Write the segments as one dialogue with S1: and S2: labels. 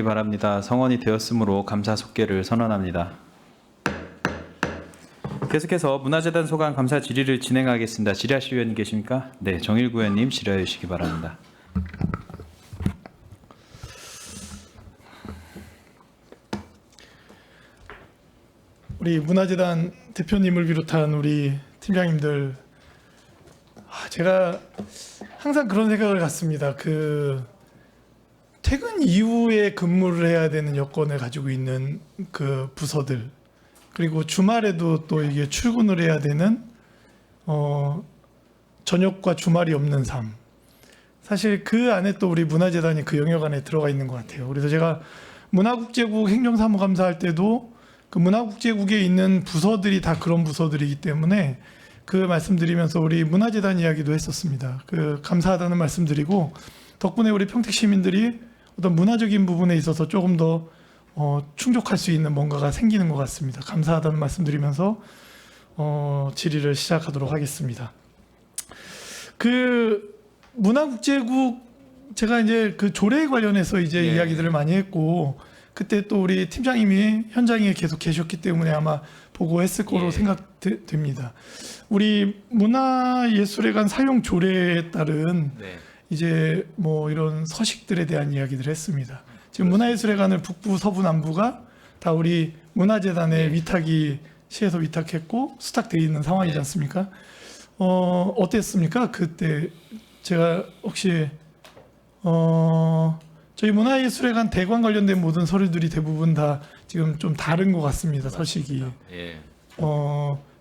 S1: 바랍니다. 성원이 되었으므로 감사 속계를 선언합니다. 계속해서 문화재단 소관 감사 질의를 진행하겠습니다. 질의하실 의원님 계십니까? 네, 정일구 의원님 질의해 주시기 바랍니다.
S2: 우리 문화재단 대표님을 비롯한 우리 팀장님들, 제가 항상 그런 생각을 갖습니다. 퇴근 이후에 근무를 해야 되는 여건을 가지고 있는 그 부서들, 그리고 주말에도 또 이게 출근을 해야 되는 저녁과 주말이 없는 삶. 사실 그 안에 또 우리 문화재단이 그 영역 안에 들어가 있는 것 같아요. 그래서 제가 문화국제국 행정사무감사할 때도 그 문화국제국에 있는 부서들이 다 그런 부서들이기 때문에 그 말씀드리면서 우리 문화재단 이야기도 했었습니다. 감사하다는 말씀드리고, 덕분에 우리 평택 시민들이 어떤 문화적인 부분에 있어서 조금 더 충족할 수 있는 뭔가가 생기는 것 같습니다. 감사하다는 말씀드리면서 질의를 시작하도록 하겠습니다. 문화국제국, 제가 이제 그 조례에 관련해서 이제 이야기들을 많이 했고, 그때 또 우리 팀장님이 현장에 계속 계셨기 때문에 아마 보고했을 거로 생각됩니다. 우리 문화예술회관 사용 조례에 따른 이제 뭐 이런 서식들에 대한 이야기들을 했습니다. 지금 문화예술회관을 북부, 서부, 남부가 다 우리 문화재단에 위탁이 시에서 위탁했고 수탁되어 있는 상황이지 않습니까? 어땠습니까? 그때 제가 혹시 저희 문화예술회관 대관 관련된 모든 서류들이 대부분 다 지금 좀 다른 것 같습니다. 서식이.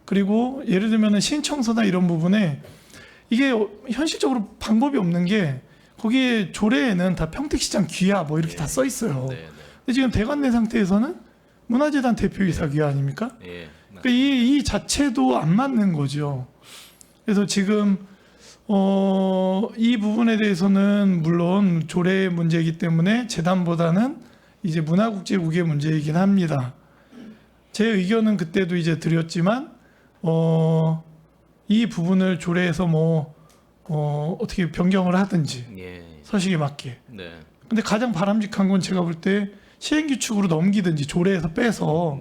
S2: 그리고 예를 들면 신청서나 이런 부분에 이게 현실적으로 방법이 없는 게, 거기에 조례에는 다 평택시장 귀하 뭐 이렇게 다 써 있어요. 근데 지금 대관 내 상태에서는 문화재단 대표이사 귀하 아닙니까? 그러니까 이 자체도 안 맞는 거죠. 그래서 지금 이 부분에 대해서는 물론 조례의 문제이기 때문에 재단보다는 이제 문화국제국의 문제이긴 합니다. 제 의견은 그때도 이제 드렸지만 이 부분을 조례에서 어떻게 변경을 하든지 서식에 맞게. 근데 가장 바람직한 건 제가 볼 때 시행규칙으로 넘기든지 조례에서 빼서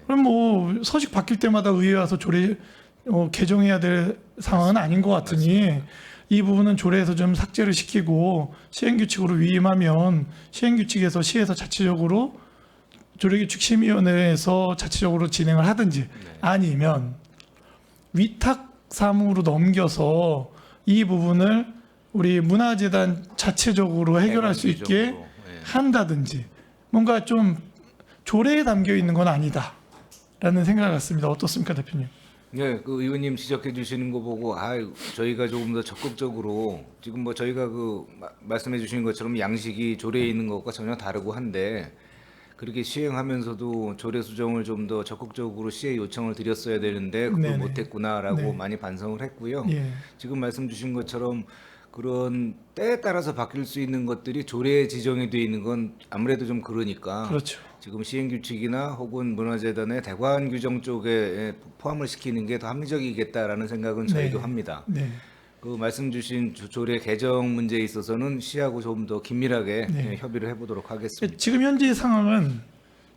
S2: 그럼 뭐 서식 바뀔 때마다 의회 와서 조례 개정해야 될 상황은 아닌 것 같으니 이 부분은 조례에서 좀 삭제를 시키고 시행규칙으로 위임하면 시행규칙에서 시에서 자체적으로 조례규칙심의위원회에서 자체적으로 진행을 하든지 아니면 위탁 사무로 넘겨서 이 부분을 우리 문화재단 자체적으로 해결할 수 있게 한다든지, 뭔가 좀 조례에 담겨 있는 건 아니다라는 생각을 갖습니다. 어떻습니까, 대표님?
S3: 네, 그 의원님 지적해 주시는 거 보고 저희가 조금 더 적극적으로, 지금 뭐 저희가 말씀해 주신 것처럼 양식이 조례에 있는 것과 전혀 다르고 한데, 그렇게 시행하면서도 조례 수정을 좀 더 적극적으로 시에 요청을 드렸어야 되는데 그걸 못했구나라고 많이 반성을 했고요. 지금 말씀 주신 것처럼 그런 때에 따라서 바뀔 수 있는 것들이 조례에 지정이 되어 있는 건 아무래도 좀 그러니까,
S2: 그렇죠.
S3: 지금 시행규칙이나 혹은 문화재단의 대관 규정 쪽에 포함을 시키는 게 더 합리적이겠다라는 생각은 저희도 합니다. 그 말씀 주신 조례 개정 문제에 있어서는 시하고 조금 더 긴밀하게 협의를 해보도록 하겠습니다.
S2: 지금 현재 상황은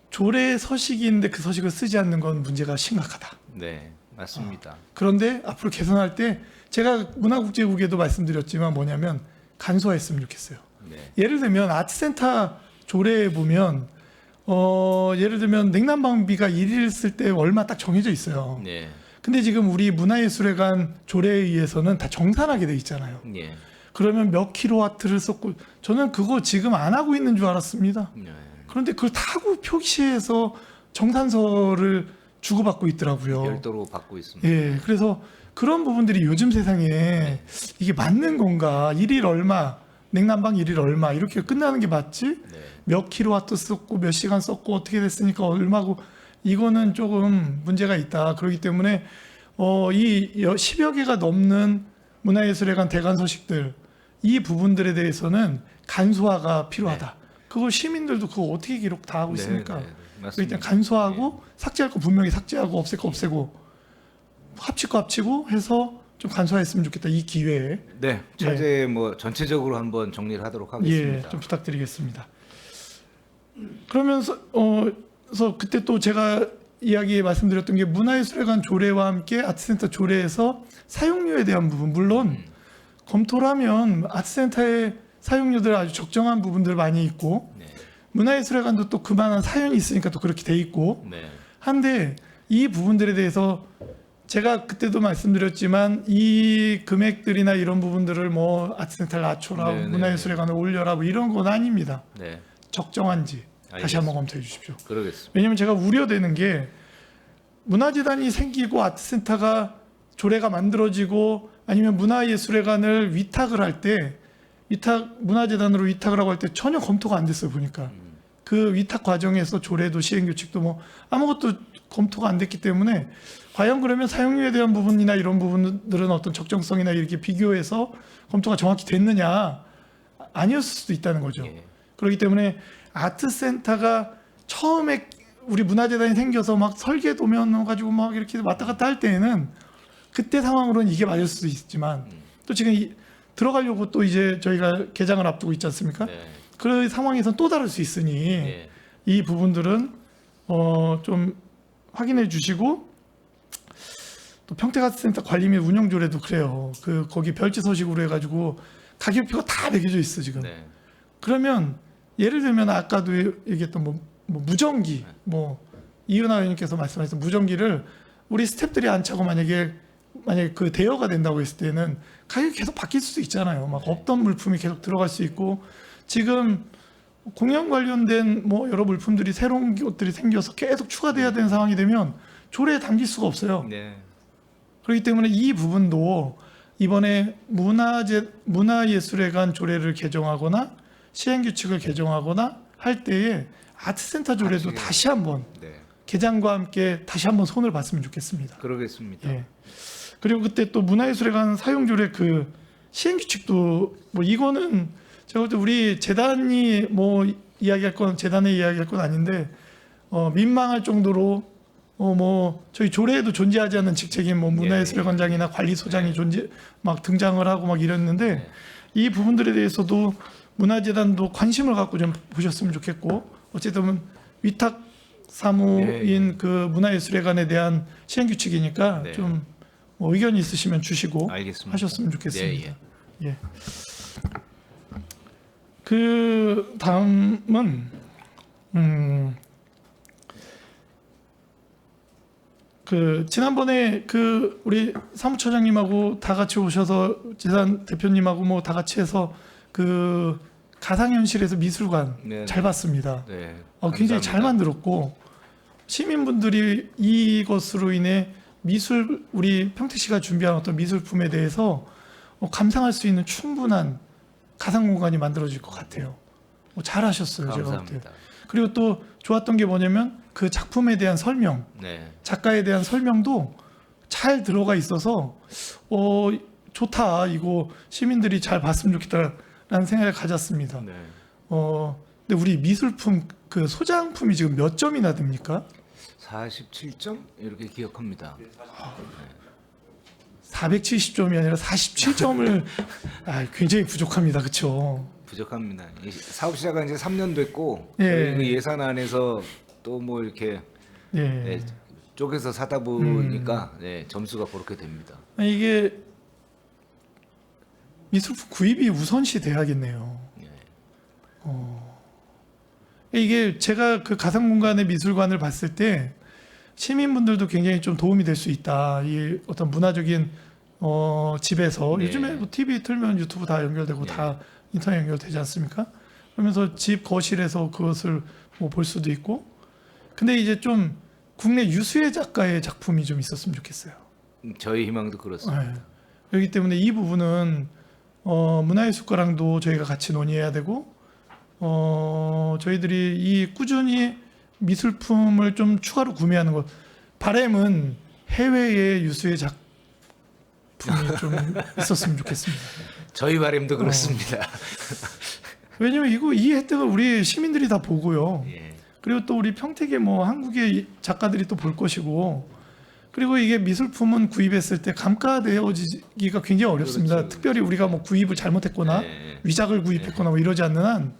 S2: 조례 서식인데 그 서식을 쓰지 않는 건 문제가 심각하다.
S3: 네, 맞습니다.
S2: 그런데 앞으로 개선할 때 제가 문화국제국에도 말씀드렸지만 뭐냐면 간소화했으면 좋겠어요. 예를 들면 아트센터 조례에 보면 예를 들면 냉난방비가 1일 쓸 때 얼마 딱 정해져 있어요. 근데 지금 우리 문화예술회관 조례에 의해서는 다 정산하게 돼 있잖아요. 그러면 몇 킬로와트를 썼고, 저는 그거 지금 안 하고 있는 줄 알았습니다. 그런데 그걸 타고 표시해서 정산서를 주고받고 있더라고요.
S3: 별도로 받고 있습니다.
S2: 그래서 그런 부분들이 요즘 세상에 이게 맞는 건가? 1일 얼마, 냉난방 1일 얼마 이렇게 끝나는 게 맞지? 몇 킬로와트 썼고 몇 시간 썼고 어떻게 됐으니까 얼마고, 이거는 조금 문제가 있다. 그렇기 때문에 이 10여 개가 넘는 문화예술회관 대관 서식들, 이 부분들에 대해서는 간소화가 필요하다. 그거 시민들도 그거 어떻게 기록 다 하고 있습니까? 일단 간소화하고 삭제할 거 분명히 삭제하고 없앨 거 없애고 합칠 거 합치고 해서 좀 간소화했으면 좋겠다. 이 기회에.
S3: 차제 뭐 전체적으로 한번 정리를 하도록 하겠습니다.
S2: 좀 부탁드리겠습니다. 그러면서 그래서 그때 또 제가 이야기 말씀드렸던 게 문화예술회관 조례와 함께 아트센터 조례에서 사용료에 대한 부분 물론 검토를 하면 아트센터의 사용료들 아주 적정한 부분들 많이 있고
S3: 네.
S2: 문화예술회관도 또 그만한 사연이 있으니까 또 그렇게 돼 있고
S3: 네.
S2: 한데 이 부분들에 대해서 제가 그때도 말씀드렸지만 이 금액들이나 이런 부분들을 뭐 아트센터를 낮춰라
S3: 네, 네,
S2: 문화예술회관을 올려라 뭐 이런 건 아닙니다.
S3: 네.
S2: 적정한지 다시 한번 검토해 주십시오.
S3: 그러겠습니다.
S2: 왜냐하면 제가 우려되는 게 문화재단이 생기고 아트센터가 조례가 만들어지고 아니면 문화예술회관을 위탁을 할 때 문화재단으로 위탁을 하고 할 때 전혀 검토가 안 됐어요 보니까 그 위탁 과정에서 조례도 시행규칙도 뭐 아무것도 검토가 안 됐기 때문에 과연 그러면 사용료에 대한 부분이나 이런 부분들은 어떤 적정성이나 이렇게 비교해서 검토가 정확히 됐느냐 아니었을 수도 있다는 거죠.
S3: 예.
S2: 그렇기 때문에 아트센터가 처음에 우리 문화재단이 생겨서 막 설계 도면 가지고 막 이렇게 왔다 갔다 할 때에는 그때 상황으로는 이게 맞을 수도 있지만 또 지금 들어가려고 또 이제 저희가 개장을 앞두고 있지 않습니까?
S3: 네.
S2: 그 상황에서는 또 다를 수 있으니
S3: 네.
S2: 이 부분들은 좀 확인해 주시고 또 평택아트센터 관리 및 운영 조례도 그래요. 거기 별지 서식으로 해가지고 가격표가 다 매겨져 있어 지금.
S3: 네.
S2: 그러면 예를 들면 아까도 얘기했던 뭐 무전기 뭐 이은하 의원님께서 말씀하셨던 무전기를 우리 스태프들이 안 차고 만약에 그 대여가 된다고 했을 때는 가격이 계속 바뀔 수도 있잖아요. 막 없던 물품이 계속 들어갈 수 있고 지금 공연 관련된 뭐 여러 물품들이 새로운 것들이 생겨서 계속 추가돼야 되는 상황이 되면 조례에 담길 수가 없어요.
S3: 네.
S2: 그렇기 때문에 이 부분도 이번에 문화예술회관 조례를 개정하거나 시행규칙을 개정하거나 할 때에 아트센터 조례도 다시 한번
S3: 네.
S2: 개장과 함께 다시 한번 손을 봤으면 좋겠습니다.
S3: 그러겠습니다.
S2: 예. 그리고 그때 또 문화예술회관 사용조례 그 시행규칙도 뭐 이거는 제가 볼 때 우리 재단이 뭐 이야기할 건 재단에 이야기할 건 아닌데 민망할 정도로 뭐 저희 조례에도 존재하지 않는 직책인 뭐 문화예술관장이나 관리소장이 막 등장을 하고 막 이랬는데 이 부분들에 대해서도 문화재단도 관심을 갖고 좀 보셨으면 좋겠고 어쨌든 위탁 사무인 그 문화예술회관에 대한 시행규칙이니까
S3: 네.
S2: 좀 뭐 의견이 있으시면 주시고
S3: 알겠습니다.
S2: 하셨으면 좋겠습니다.
S3: 네,
S2: 예. 그 다음은 그 지난번에 그 우리 사무처장님하고 다 같이 오셔서 재단 대표님하고 뭐 다 같이 해서 그 가상현실에서 미술관
S3: 네,
S2: 잘 봤습니다.
S3: 네.
S2: 굉장히 잘
S3: 감사합니다.
S2: 만들었고 시민분들이 이것으로 인해 우리 평택시가 준비한 어떤 미술품에 대해서 감상할 수 있는 충분한 가상 공간이 만들어질 것 같아요. 잘하셨어요, 제가 볼 때.
S3: 감사합니다.
S2: 그리고 또 좋았던 게 뭐냐면 그 작품에 대한 설명,
S3: 네.
S2: 작가에 대한 설명도 잘 들어가 있어서 좋다. 이거 시민들이 잘 봤으면 좋겠다라는 생각을 가졌습니다.
S3: 네.
S2: 근데 우리 미술품 그 소장품이 지금 몇 점이나 됩니까?
S3: 47점 이렇게 기억합니다.
S2: 470점이 아니라 47점을 굉장히 부족합니다. 그렇죠?
S3: 부족합니다. 이 사업 시작한 지 3년 됐고
S2: 예.
S3: 저희 그 예산 안에서 또 뭐 이렇게
S2: 예.
S3: 네, 쪼개서 사다 보니까 네, 점수가 그렇게 됩니다.
S2: 이게 미술품 구입이 우선시 돼야겠네요.
S3: 네.
S2: 이게 제가 그 가상공간의 미술관을 봤을 때 시민분들도 굉장히 좀 도움이 될 수 있다. 이 어떤 문화적인 집에서
S3: 네.
S2: 요즘에 뭐 TV 틀면 유튜브 다 연결되고
S3: 네.
S2: 다 인터넷 연결되지 않습니까? 그러면서 집 거실에서 그것을 뭐 볼 수도 있고. 근데 이제 좀 국내 유수의 작가의 작품이 좀 있었으면 좋겠어요.
S3: 저희 희망도 그렇습니다.
S2: 네. 그렇기 때문에 이 부분은 문화예술가랑도 저희가 같이 논의해야 되고 저희들이 이 꾸준히 미술품을 좀 추가로 구매하는 것 바람은 해외의 유수의 작품이 좀 있었으면 좋겠습니다.
S3: 저희 바람도 그렇습니다.
S2: 왜냐면 이 혜택을 우리 시민들이 다 보고요.
S3: 예.
S2: 그리고 또 우리 평택의 뭐 한국의 작가들이 또 볼 것이고 그리고 이게 미술품은 구입했을 때 감가되어지기가 굉장히 어렵습니다.
S3: 그렇죠.
S2: 특별히 우리가 뭐 구입을 잘못했거나
S3: 네.
S2: 위작을 구입했거나 뭐 이러지 않는 한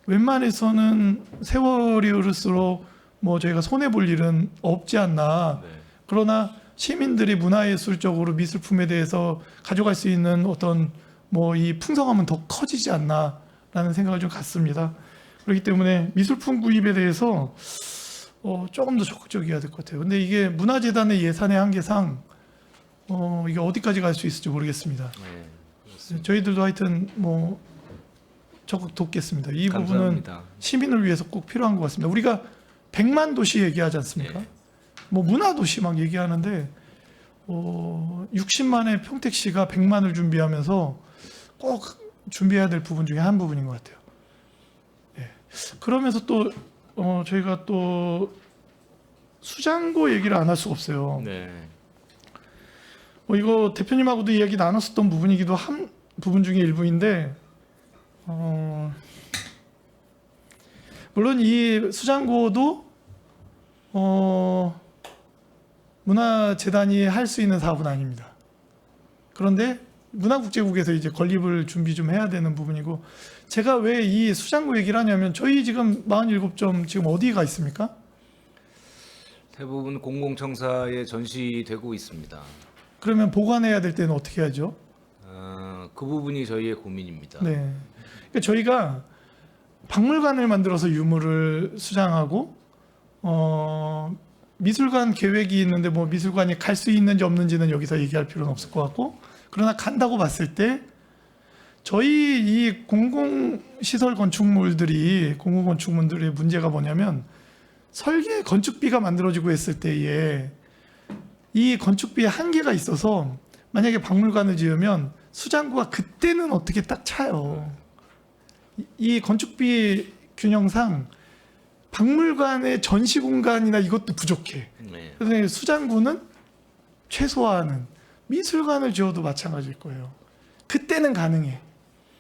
S2: 웬만해서는 세월이 흐를수록 뭐 저희가 손해 볼 일은 없지 않나.
S3: 네.
S2: 그러나 시민들이 문화예술적으로 미술품에 대해서 가져갈 수 있는 어떤 뭐 이 풍성함은 더 커지지 않나라는 생각을 좀 갖습니다. 그렇기 때문에 미술품 구입에 대해서 조금 더 적극적이어야 될 것 같아요. 근데 이게 문화재단의 예산의 한계상 이게 어디까지 갈 수 있을지 모르겠습니다.
S3: 네.
S2: 저희들도 하여튼 뭐 적극 돕겠습니다. 이 부분은
S3: 감사합니다.
S2: 시민을 위해서 꼭 필요한 것 같습니다. 우리가 100만 도시 얘기하지 않습니까?
S3: 네.
S2: 뭐 문화 도시 막 얘기하는데 60만의 평택시가 100만을 준비하면서 꼭 준비해야 될 부분 중에 한 부분인 것 같아요. 예. 그러면서 또 저희가 또 수장고 얘기를 안 할 수가 없어요.
S3: 네.
S2: 이거 대표님하고도 이야기 나눴었던 부분이기도 한 부분 중에 일부인데 물론 이 수장고도 문화재단이 할 수 있는 사업은 아닙니다. 그런데 문화국제국에서 이제 건립을 준비 좀 해야 되는 부분이고, 제가 왜 이 수장고 얘기를 하냐면 저희 지금 47점 지금 어디가 있습니까?
S3: 대부분 공공청사에 전시되고 있습니다.
S2: 그러면 보관해야 될 때는 어떻게 하죠?
S3: 그 부분이 저희의 고민입니다.
S2: 네. 그러니까 저희가 박물관을 만들어서 유물을 수장하고 미술관 계획이 있는데 뭐 미술관이 갈 수 있는지 없는지는 여기서 얘기할 필요는 없을 것 같고, 그러나 간다고 봤을 때 저희 이 공공시설 건축물들이 공공건축물들의 문제가 뭐냐면 설계 건축비가 만들어지고 했을 때에 이 건축비에 한계가 있어서 만약에 박물관을 지으면 수장고가 그때는 어떻게 딱 차요. 이 건축비 균형상 박물관의 전시 공간이나 이것도 부족해.
S3: 네.
S2: 그래서 수장고는 최소화하는, 미술관을 지어도 마찬가지일 거예요. 그때는 가능해.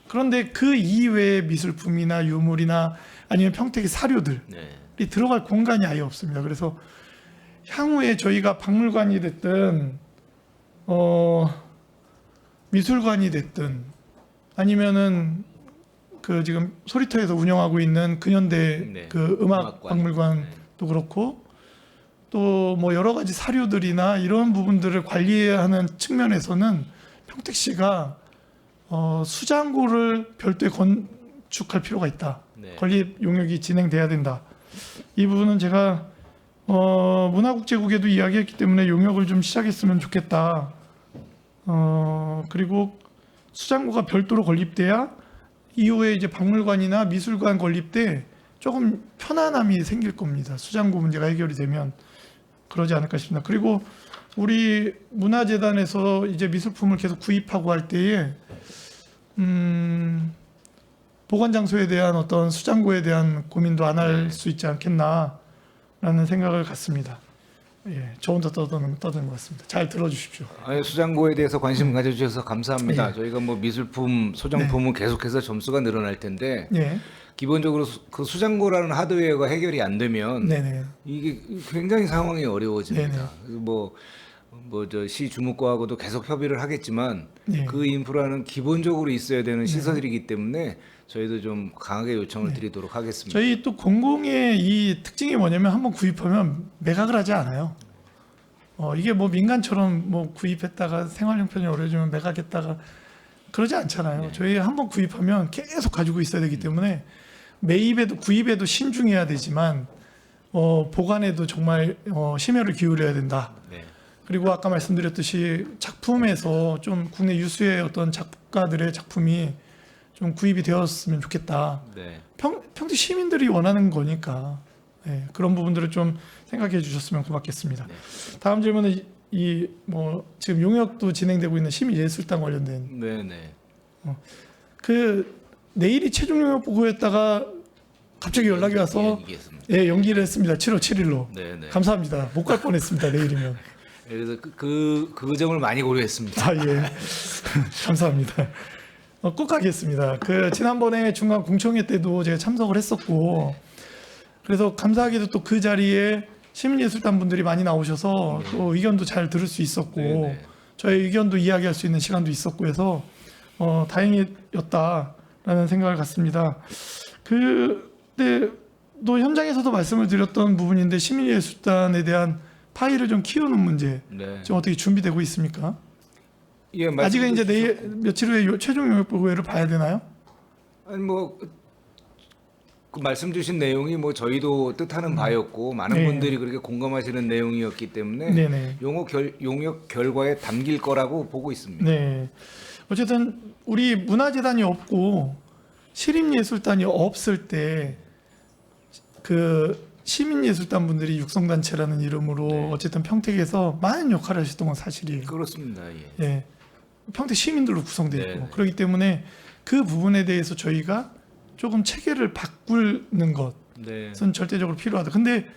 S2: 그런데 그 이외의 미술품이나 유물이나 아니면 평택의 사료들이
S3: 네.
S2: 들어갈 공간이 아예 없습니다. 그래서 향후에 저희가 박물관이 됐든 미술관이 됐든 아니면은 그 지금 소리터에서 운영하고 있는 근현대
S3: 네.
S2: 그 음악
S3: 음악관.
S2: 박물관도 그렇고 또 뭐 여러 가지 사료들이나 이런 부분들을 관리하는 측면에서는 평택시가 수장고를 별도에 건축할 필요가 있다.
S3: 네.
S2: 건립 용역이 진행돼야 된다. 이 부분은 제가 문화국제국에도 이야기했기 때문에 용역을 좀 시작했으면 좋겠다. 그리고 수장고가 별도로 건립돼야 이후에 이제 박물관이나 미술관 건립 때 조금 편안함이 생길 겁니다. 수장고 문제가 해결이 되면 그러지 않을까 싶습니다. 그리고 우리 문화재단에서 이제 미술품을 계속 구입하고 할 때에 보관 장소에 대한 어떤 수장고에 대한 고민도 안 할 수 있지 않겠나라는 생각을 갖습니다. 예, 저 혼자 떠드는 것 같습니다. 잘 들어주십시오.
S3: 아니, 수장고에 대해서 관심 가져주셔서 감사합니다.
S2: 예.
S3: 저희가 뭐 미술품, 소장품은 계속해서 점수가 늘어날 텐데
S2: 예,
S3: 기본적으로 그 수장고라는 하드웨어가 해결이 안 되면
S2: 네네.
S3: 이게 굉장히 상황이 어려워집니다. 저 시 주무과하고도 계속 협의를 하겠지만
S2: 예.
S3: 그 인프라는 기본적으로 있어야 되는 시설이기 때문에 저희도 좀 강하게 요청을 드리도록 하겠습니다.
S2: 저희 또 공공의 이 특징이 뭐냐면 한번 구입하면 매각을 하지 않아요. 이게 뭐 민간처럼 뭐 구입했다가 생활 형편이 어려워지면 매각했다가 그러지 않잖아요. 저희 한번 구입하면 계속 가지고 있어야 되기 때문에 매입에도 구입에도 신중해야 되지만 보관에도 정말 심혈을 기울여야 된다.
S3: 네.
S2: 그리고 아까 말씀드렸듯이 작품에서 좀 국내 유수의 어떤 작가들의 작품이 좀 구입이 되었으면 좋겠다.
S3: 네.
S2: 평택 시민들이 원하는 거니까 그런 부분들을 좀 생각해 주셨으면 고맙겠습니다.
S3: 네.
S2: 다음 질문은 이 뭐 지금 용역도 진행되고 있는 시민예술당 관련된
S3: 네.
S2: 그 내일이 최종 용역 보고였다가 갑자기 연락이 와서
S3: 얘기했습니다.
S2: 연기를 했습니다. 7월 7일로.
S3: 네.
S2: 감사합니다. 못 갈 뻔했습니다. 내일이면.
S3: 그래서 그 점을 많이 고려했습니다.
S2: 예. 감사합니다. 꼭 가겠습니다. 그 지난번에 중간 공청회 때도 제가 참석을 했었고, 그래서 감사하게도 또 그 자리에 시민예술단 분들이 많이 나오셔서 또 의견도 잘 들을 수 있었고,
S3: 네네.
S2: 저의 의견도 이야기할 수 있는 시간도 있었고 해서 다행이었다라는 생각을 갖습니다. 근데 또 현장에서도 말씀을 드렸던 부분인데 시민예술단에 대한 파일을 좀 키우는 문제
S3: 네.
S2: 좀 어떻게 준비되고 있습니까?
S3: 예,
S2: 아직은 이제
S3: 말씀해
S2: 내일 며칠 후에 최종 영역 보고회를 봐야 되나요?
S3: 아니 뭐 그 말씀 주신 내용이 뭐 저희도 뜻하는 바였고 많은
S2: 네.
S3: 분들이 그렇게 공감하시는 내용이었기 때문에
S2: 네네.
S3: 용역 결과에 담길 거라고 보고 있습니다.
S2: 네. 어쨌든 우리 문화재단이 없고 시립예술단이 없을 때 그 시민예술단 분들이 육성단체라는 이름으로
S3: 네.
S2: 어쨌든 평택에서 많은 역할을 하셨던 건 사실이에요.
S3: 그렇습니다. 예.
S2: 예. 평택 시민들로 구성되어 있고
S3: 네.
S2: 그렇기 때문에 그 부분에 대해서 저희가 조금 체계를 바꾸는 것은
S3: 네.
S2: 절대적으로 필요하다. 근데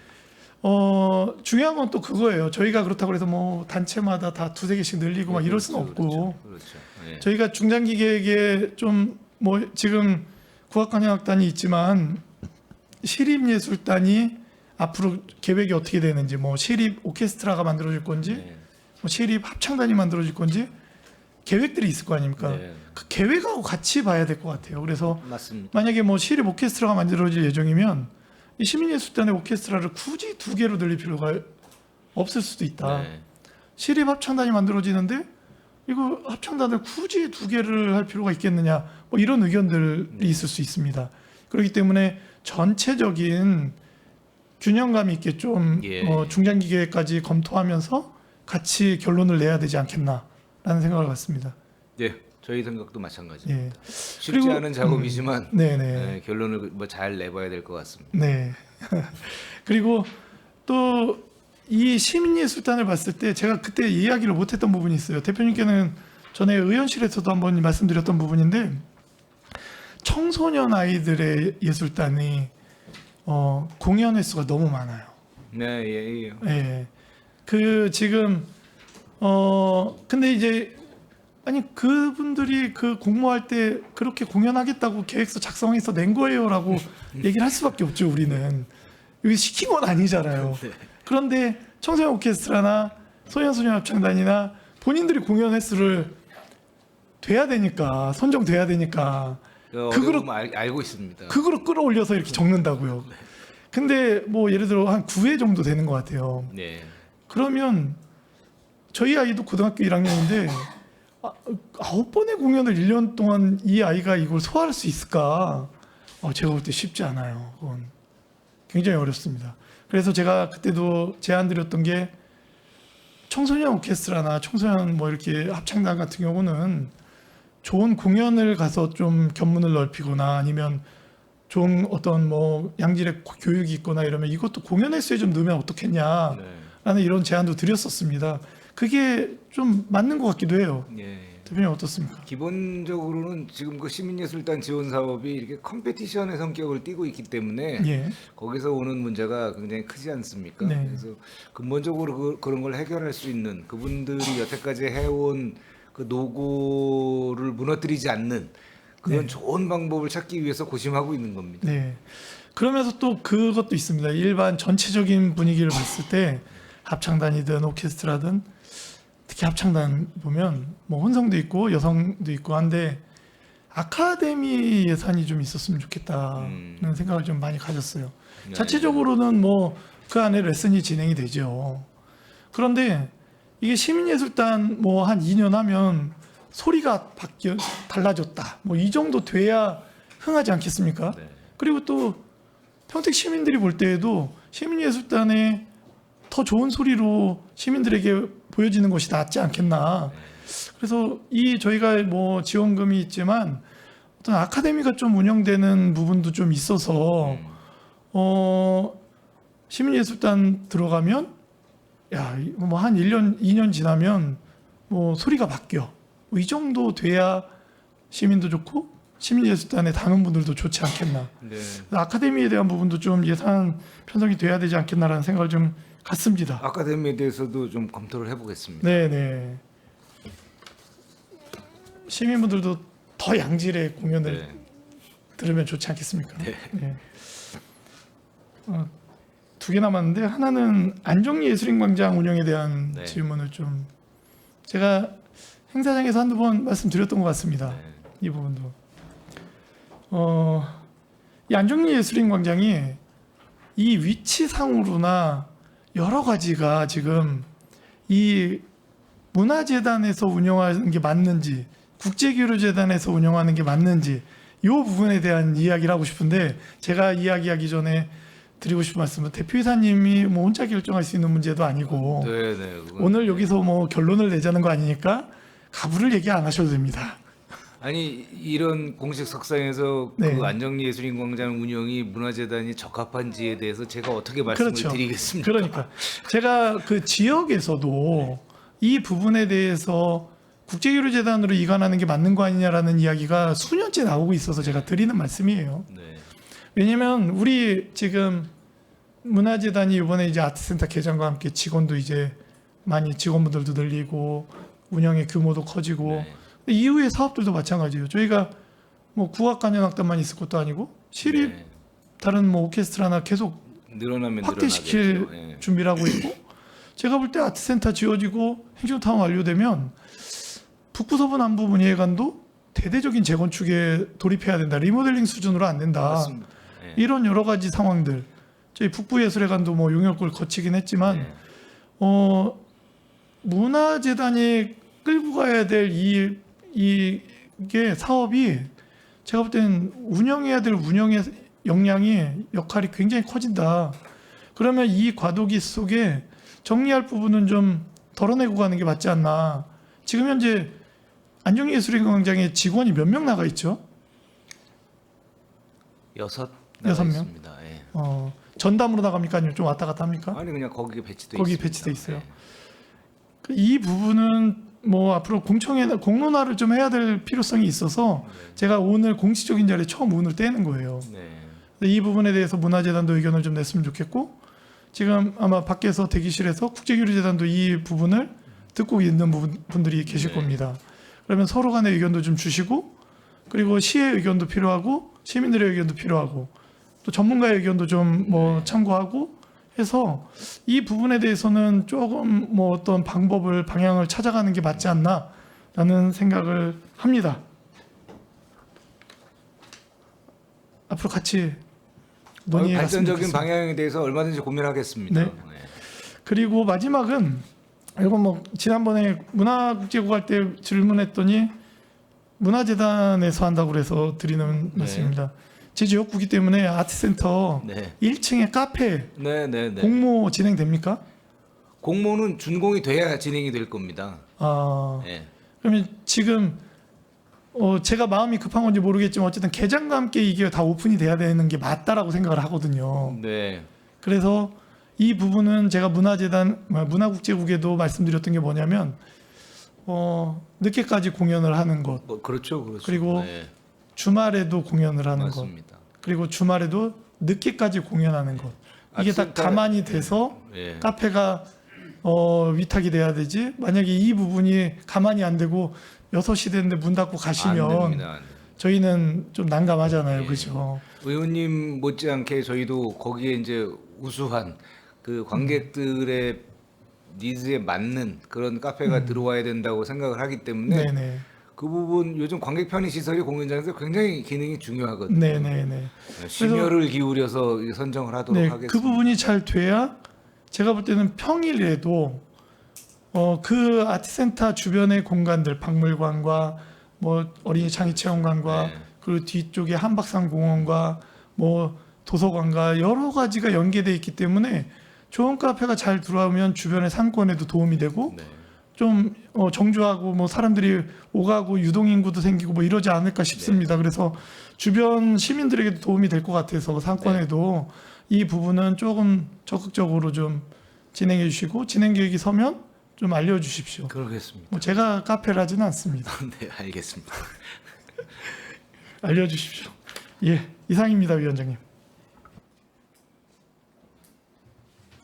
S2: 중요한 건 또 그거예요. 저희가 그렇다고 해서 뭐 단체마다 다 두세 개씩 늘리고 막 이럴 수는 없고
S3: 그렇죠. 예.
S2: 저희가 중장기 계획에 좀 뭐 지금 국악관현악단이 있지만 시립예술단이 앞으로 계획이 어떻게 되는지 뭐 시립 오케스트라가 만들어질 건지
S3: 네.
S2: 뭐 시립 합창단이 만들어질 건지 계획들이 있을 거 아닙니까?
S3: 네.
S2: 그 계획하고 같이 봐야 될 것 같아요. 그래서
S3: 맞습니다.
S2: 만약에 뭐 시립 오케스트라가 만들어질 예정이면 이 시민예술단의 오케스트라를 굳이 두 개로 늘릴 필요가 없을 수도 있다.
S3: 네.
S2: 시립 합창단이 만들어지는데 이거 합창단을 굳이 두 개를 할 필요가 있겠느냐 뭐 이런 의견들이 있을 수 있습니다. 그렇기 때문에 전체적인 균형감 있게 좀
S3: 예.
S2: 중장기 계획까지 검토하면서 같이 결론을 내야 되지 않겠나라는 생각을 갖습니다.
S3: 예. 저희 생각도 마찬가지입니다.
S2: 예.
S3: 쉽지
S2: 그리고,
S3: 않은 작업이지만
S2: 네네.
S3: 결론을 뭐 잘 내봐야 될 것 같습니다.
S2: 네. 그리고 또 이 시민예술단을 봤을 때 제가 그때 이야기를 못했던 부분이 있어요. 대표님께는 전에 의원실에서도 한번 말씀드렸던 부분인데 청소년 아이들의 예술단이 공연 횟수가 너무 많아요.
S3: 네, 예, 예.
S2: 예. 그 지금 근데 이제 아니 그분들이 그 공모할 때 그렇게 공연하겠다고 계획서 작성해서 낸 거예요라고 얘기를 할 수밖에 없죠. 우리는 여기 시킨 건 아니잖아요. 그런데 청소년 오케스트라나 소년소녀 합창단이나 본인들이 공연 횟수를 돼야 되니까 선정돼야 되니까
S3: 그거로 알고 있습니다.
S2: 그거로 끌어올려서 이렇게 적는다고요. 근데 뭐 예를 들어 한 9회 정도 되는 것 같아요.
S3: 네.
S2: 그러면 저희 아이도 고등학교 1학년인데 9번의 공연을 1년 동안 이 아이가 이걸 소화할 수 있을까? 제가 볼 때 쉽지 않아요. 그건 굉장히 어렵습니다. 그래서 제가 그때도 제안 드렸던 게 청소년 오케스트라나 청소년 뭐 이렇게 합창단 같은 경우는 좋은 공연을 가서 좀 견문을 넓히거나 아니면 좋은 어떤 뭐 양질의 교육이 있거나 이러면 이것도 공연 횟수에 좀 넣으면 어떻겠냐라는
S3: 네.
S2: 이런 제안도 드렸었습니다. 그게 좀 맞는 것 같기도 해요.
S3: 예.
S2: 대표님 어떻습니까?
S3: 기본적으로는 지금 그 시민예술단 지원 사업이 이렇게 컴페티션의 성격을 띠고 있기 때문에
S2: 예.
S3: 거기서 오는 문제가 굉장히 크지 않습니까?
S2: 네.
S3: 그래서 근본적으로 그런 걸 해결할 수 있는 그분들이 여태까지 해온 그 노고를 무너뜨리지 않는 그런
S2: 네.
S3: 좋은 방법을 찾기 위해서 고심하고 있는 겁니다.
S2: 네. 그러면서 또 그것도 있습니다. 일반 전체적인 분위기를 봤을 때 합창단이든 오케스트라든 특히 합창단 보면 뭐 혼성도 있고 여성도 있고 한데 아카데미 예산이 좀 있었으면 좋겠다는 생각을 좀 많이 가졌어요.
S3: 네.
S2: 자체적으로는 뭐 그 안에 레슨이 진행이 되죠. 그런데 이게 시민예술단 뭐 한 2년 하면 소리가 달라졌다. 뭐 이 정도 돼야 흥하지 않겠습니까?
S3: 네.
S2: 그리고 또 평택 시민들이 볼 때에도 시민예술단에 더 좋은 소리로 시민들에게 보여지는 것이 낫지 않겠나. 그래서 이 저희가 뭐 지원금이 있지만 어떤 아카데미가 좀 운영되는 부분도 좀 있어서 시민예술단 들어가면 뭐 한 1년, 2년 지나면 뭐 소리가 바뀌어. 뭐 이 정도 돼야 시민도 좋고 시민예술단의 당원분들도 좋지 않겠나.
S3: 네.
S2: 아카데미에 대한 부분도 좀 예산 편성이 돼야 되지 않겠나라는 생각을 좀 갖습니다.
S3: 아카데미에 대해서도 좀 검토를 해보겠습니다.
S2: 네네. 시민분들도 더 양질의 공연을
S3: 네.
S2: 들으면 좋지 않겠습니까? 네. 두 개 남았는데 하나는 안정리 예술인광장 운영에 대한
S3: 네.
S2: 질문을 좀 제가 행사장에서 한두 번 말씀드렸던 것 같습니다.
S3: 네.
S2: 이 부분도 이 안정리 예술인광장이 이 위치상으로나 여러 가지가 지금 이 문화재단에서 운영하는 게 맞는지 국제교류재단에서 운영하는 게 맞는지 이 부분에 대한 이야기를 하고 싶은데, 제가 이야기하기 전에 드리고 싶은 말씀은 대표이사님이 뭐 혼자 결정할 수 있는 문제도 아니고
S3: 네네.
S2: 오늘 여기서 뭐 결론을 내자는 거 아니니까 가부를 얘기 안 하셔도 됩니다.
S3: 아니 이런 공식 석상에서
S2: 네.
S3: 그 안정리 예술인광장 운영이 문화재단이 적합한지에 대해서 제가 어떻게 말씀을
S2: 그렇죠.
S3: 드리겠습니까?
S2: 그러니까 제가 그 지역에서도 이 부분에 대해서 국제교류재단으로 이관하는 게 맞는 거 아니냐라는 이야기가 수년째 나오고 있어서 제가 드리는 말씀이에요.
S3: 네.
S2: 왜냐면 우리 지금 문화재단이 이번에 이제 아트센터 개장과 함께 직원도 이제 많이 직원분들도 늘리고 운영의 규모도 커지고
S3: 네.
S2: 이후의 사업들도 마찬가지예요. 저희가 뭐 국악관현악단만 있을 것도 아니고 시립
S3: 네.
S2: 다른 뭐 오케스트라나 계속
S3: 늘어나면
S2: 확대시킬
S3: 늘어나겠죠. 예.
S2: 준비를 하고 있고, 제가 볼 때 아트센터 지어지고 행정타운 완료되면 북부서부 남부 문예회관도 대대적인 재건축에 돌입해야 된다. 리모델링 수준으로 안 된다.
S3: 맞습니다. 예.
S2: 이런 여러 가지 상황들. 저희 북부예술회관도 뭐 용역을 거치긴 했지만
S3: 네.
S2: 문화재단이 끌고 가야 될 이게 사업이 제가 볼 때는 운영해야 될 운영의 역할이 굉장히 커진다. 그러면 이 과도기 속에 정리할 부분은 좀 덜어내고 가는 게 맞지 않나. 지금 현재 안정예술인광장에 직원이 몇 명 나가 있죠?
S3: 여섯
S2: 여섯 명?
S3: 있습니다. 예.
S2: 전담으로 나갑니까? 아니면 좀 왔다 갔다 합니까?
S3: 아니 그냥 거기에 배치돼
S2: 거기
S3: 있습니다.
S2: 배치돼 있어요.
S3: 예.
S2: 이 부분은 뭐 앞으로 공론화를 좀 해야 될 필요성이 있어서 제가 오늘 공식적인 자리에 처음 운을 떼는 거예요.
S3: 네.
S2: 근데 이 부분에 대해서 문화재단도 의견을 좀 냈으면 좋겠고, 지금 아마 밖에서 대기실에서 국제교류재단도 이 부분을 듣고 있는 분들이 계실
S3: 네.
S2: 겁니다. 그러면 서로 간의 의견도 좀 주시고, 그리고 시의 의견도 필요하고 시민들의 의견도 필요하고 또 전문가의 의견도 좀 뭐 참고하고 해서 이 부분에 대해서는 조금 뭐 어떤 방향을 찾아가는 게 맞지 않나라는 생각을 합니다. 앞으로 같이 논의해 갔으면
S3: 발전적인
S2: 좋겠습니다.
S3: 방향에 대해서 얼마든지 고민하겠습니다.
S2: 네. 그리고 마지막은 이거 뭐 지난번에 문화국제국 할 때 질문했더니 문화재단에서 한다고 그래서 드리는 말씀입니다. 제 지역구기 때문에 아트센터
S3: 네.
S2: 1층에 카페
S3: 네, 네, 네.
S2: 공모 진행됩니까?
S3: 공모는 준공이 돼야 진행이 될 겁니다.
S2: 아,
S3: 예.
S2: 그러면 지금 제가 마음이 급한 건지 모르겠지만 어쨌든 개장과 함께 이게 다 오픈이 돼야 되는 게 맞다라고 생각을 하거든요.
S3: 네.
S2: 그래서 이 부분은 제가 문화국제국에도 말씀드렸던 게 뭐냐면 늦게까지 공연을 하는 것,
S3: 뭐 그렇죠, 그렇죠.
S2: 그리고
S3: 네.
S2: 주말에도 공연을 하는 것,
S3: 맞습니다.
S2: 그리고 주말에도 늦게까지 공연하는 것, 이게 다
S3: 아트센터-
S2: 가만히 돼서
S3: 예.
S2: 카페가 위탁이 돼야 되지. 만약에 이 부분이 가만히 안 되고 6시 됐는데 문 닫고
S3: 안
S2: 가시면
S3: 됩니다. 안 됩니다.
S2: 저희는 좀 난감하잖아요.
S3: 예.
S2: 그렇죠?
S3: 의원님 못지않게 저희도 거기에 이제 우수한 그 관객들의 니즈에 맞는 그런 카페가 들어와야 된다고 생각을 하기 때문에
S2: 네네.
S3: 그 부분 요즘 관객 편의 시설이 공연장에서 굉장히 기능이 중요하거든요.
S2: 네네네.
S3: 심혈을 기울여서 선정을 하도록
S2: 네,
S3: 하겠습니다.
S2: 그 부분이 잘 돼야 제가 볼 때는 평일에도 그 아트센터 주변의 공간들, 박물관과 뭐 어린이 창의체험관과
S3: 네.
S2: 그리고 뒤쪽에 한박산 공원과 뭐 도서관과 여러 가지가 연계돼 있기 때문에 좋은 카페가 잘 들어오면 주변의 상권에도 도움이 되고
S3: 네.
S2: 좀 정주하고 뭐 사람들이 오가고 유동인구도 생기고 뭐 이러지 않을까 싶습니다. 그래서 주변 시민들에게도 도움이 될 것 같아서 상권에도 이 부분은 조금 적극적으로 좀 진행해 주시고 진행 계획이 서면 좀 알려주십시오.
S3: 그러겠습니다.
S2: 뭐 제가 카페를 하지는 않습니다.
S3: 네, 알겠습니다.
S2: 알려주십시오. 예, 이상입니다, 위원장님.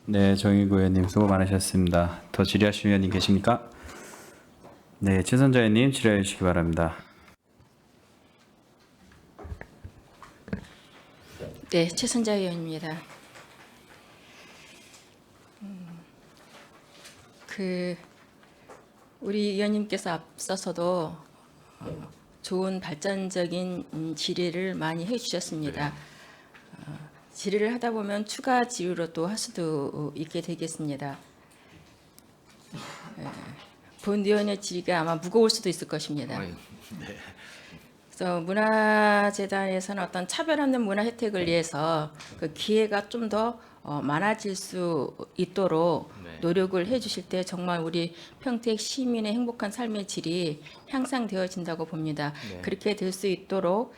S1: 네, 정일구 의원님 수고 많으셨습니다. 더 질의하실 위원님 계십니까? 네, 최선자 의원님 질의해 주시기 바랍니다.
S4: 네, 최선자 의원입니다. 우리 의원님께서 앞서서도 좋은 발전적인 질의를 많이 해주셨습니다. 질의를 하다 보면 추가 질의로 또 할 수도 있게 되겠습니다. 본 의원의 질의가 아마 무거울 수도 있을 것입니다.
S3: 아유,
S4: 그래서 문화재단에서는 어떤 차별 없는 문화 혜택을 위해서 그 기회가 좀 더 많아질 수 있도록
S3: 네.
S4: 노력을 해주실 때 정말 우리 평택 시민의 행복한 삶의 질이 향상되어진다고 봅니다.
S3: 네.
S4: 그렇게 될 수 있도록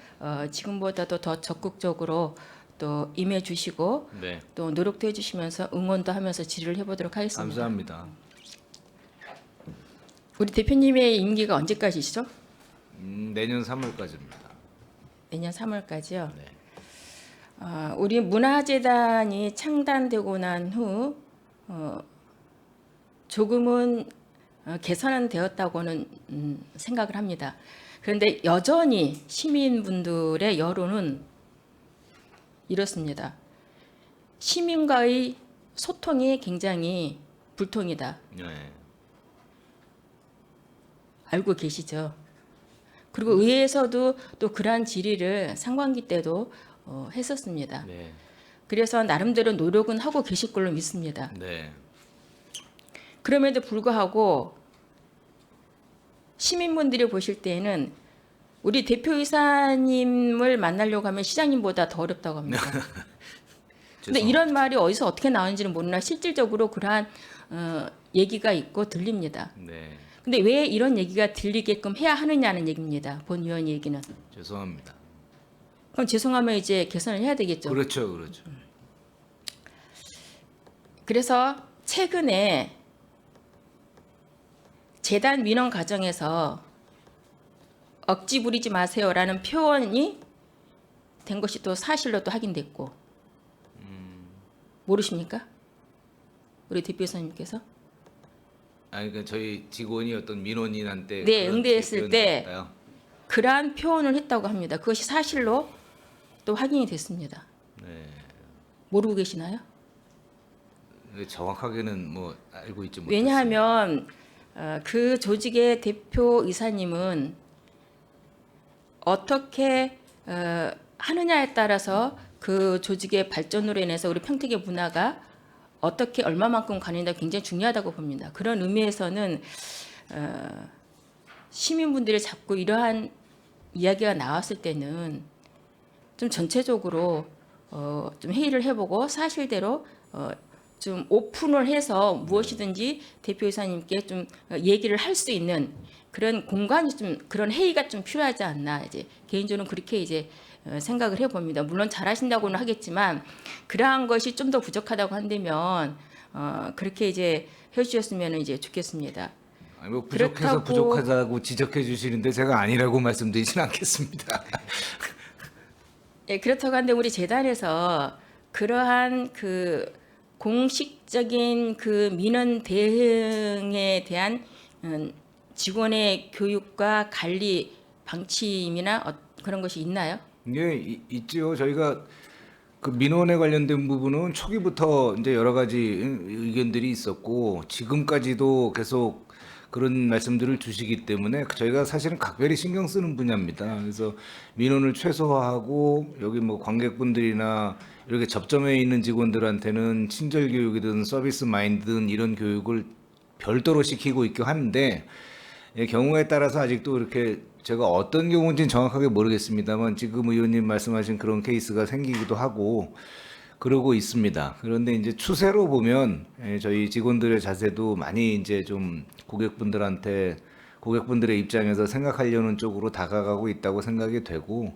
S4: 지금보다도 더 적극적으로 또 임해주시고
S3: 네.
S4: 또 노력도 해주시면서 응원도 하면서 질의를 해보도록 하겠습니다.
S3: 감사합니다.
S4: 우리 대표님의 임기가 언제까지시죠?
S3: 내년 3월까지입니다.
S4: 내년 3월까지요.
S3: 네.
S4: 우리 문화재단이 창단되고 난 후 조금은 개선은 되었다고는 생각을 합니다. 그런데 여전히 시민분들의 여론은 이렇습니다. 시민과의 소통이 굉장히 불통이다.
S3: 네.
S4: 알고 계시죠? 그리고 의회에서도 또 그러한 질의를 상반기 때도 했었습니다.
S3: 네.
S4: 그래서 나름대로 노력은 하고 계실 걸로 믿습니다.
S3: 네.
S4: 그럼에도 불구하고 시민분들이 보실 때에는 우리 대표이사님을 만나려고 하면 시장님보다 더 어렵다고 합니다. 근데 이런 말이 어디서 어떻게 나오는지는 모르나 실질적으로 그러한 얘기가 있고 들립니다.
S3: 네.
S4: 근데 왜 이런 얘기가 들리게끔 해야 하느냐는 얘기입니다. 본 의원 얘기는.
S3: 죄송합니다.
S4: 그럼 죄송하면 이제 개선을 해야 되겠죠.
S3: 그렇죠, 그렇죠.
S4: 그래서 최근에 재단 민원 과정에서 억지 부리지 마세요라는 표현이 된 것이 또 사실로 또 확인됐고 모르십니까? 우리 대표이사님께서?
S3: 아니 그러니까 저희 직원이 어떤 민원인한테
S4: 네,
S3: 그런
S4: 응대했을
S3: 표현을
S4: 때
S3: 했다요?
S4: 그러한 표현을 했다고 합니다. 그것이 사실로 또 확인이 됐습니다.
S3: 네.
S4: 모르고 계시나요?
S3: 근데 정확하게는 뭐 알고 있지 못했어요.
S4: 왜냐하면 그 조직의 대표 이사님은 어떻게 하느냐에 따라서 그 조직의 발전으로 인해서 우리 평택의 문화가 어떻게 얼마만큼 가느냐가 굉장히 중요하다고 봅니다. 그런 의미에서는 시민분들이 자꾸 이러한 이야기가 나왔을 때는 좀 전체적으로 좀 회의를 해보고 사실대로 좀 오픈을 해서 무엇이든지 대표이사님께 좀 얘기를 할 수 있는 그런 공간이 좀 그런 회의가 좀 필요하지 않나 이제 개인적으로 그렇게 이제 생각을 해봅니다. 물론 잘하신다고는 하겠지만 그러한 것이 좀 더 부족하다고 한다면 그렇게 이제 해주셨으면 이제 좋겠습니다.
S3: 아니 뭐 부족해서
S4: 그렇다고-
S3: 부족하다고 지적해 주시는데 제가 아니라고 말씀드리진 않겠습니다.
S4: 예, 그렇다고 한데 우리 재단에서 그러한 그 공식적인 그 민원 대응에 대한 직원의 교육과 관리 방침이나 그런 것이 있나요?
S3: 예, 있지요. 저희가 그 민원에 관련된 부분은 초기부터 이제 여러 가지 의견들이 있었고 지금까지도 계속 그런 말씀들을 주시기 때문에 저희가 사실은 각별히 신경 쓰는 분야입니다. 그래서 민원을 최소화하고 여기 뭐 관객분들이나 이렇게 접점에 있는 직원들한테는 친절 교육이든 서비스 마인드든 이런 교육을 별도로 시키고 있고 하는데 경우에 따라서 아직도 이렇게 제가 어떤 경우인지는 정확하게 모르겠습니다만 지금 의원님 말씀하신 그런 케이스가 생기기도 하고 그러고 있습니다. 그런데 이제 추세로 보면 저희 직원들의 자세도 많이 이제 좀 고객분들의 입장에서 생각하려는 쪽으로 다가가고 있다고 생각이 되고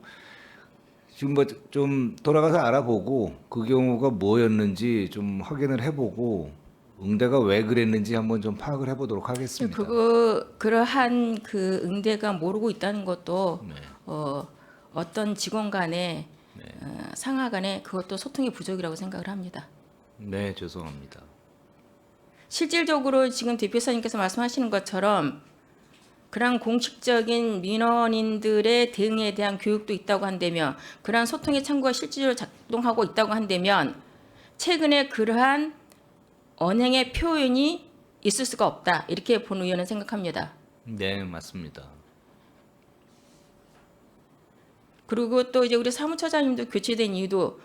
S3: 지금 뭐 좀 돌아가서 알아보고 그 경우가 뭐였는지 좀 확인을 해보고 응대가 왜 그랬는지 한번 좀 파악을 해보도록 하겠습니다.
S4: 그러한 그 응대가 모르고 있다는 것도
S3: 네.
S4: 어떤 직원 간의 상하 간의 그것도 소통의 부족이라고 생각을 합니다.
S3: 네, 죄송합니다.
S4: 실질적으로 지금 대표사님께서 말씀하시는 것처럼 그러한 공식적인 민원인들의 대응에 대한 교육도 있다고 한다면 그러한 소통의 창구가 실질적으로 작동하고 있다고 한다면 최근에 그러한 언행의 표현이 있을 수가 없다 이렇게 본 의원은 생각합니다.
S3: 네, 맞습니다.
S4: 그리고 또 이제 우리 사무처장님도 교체된 이유도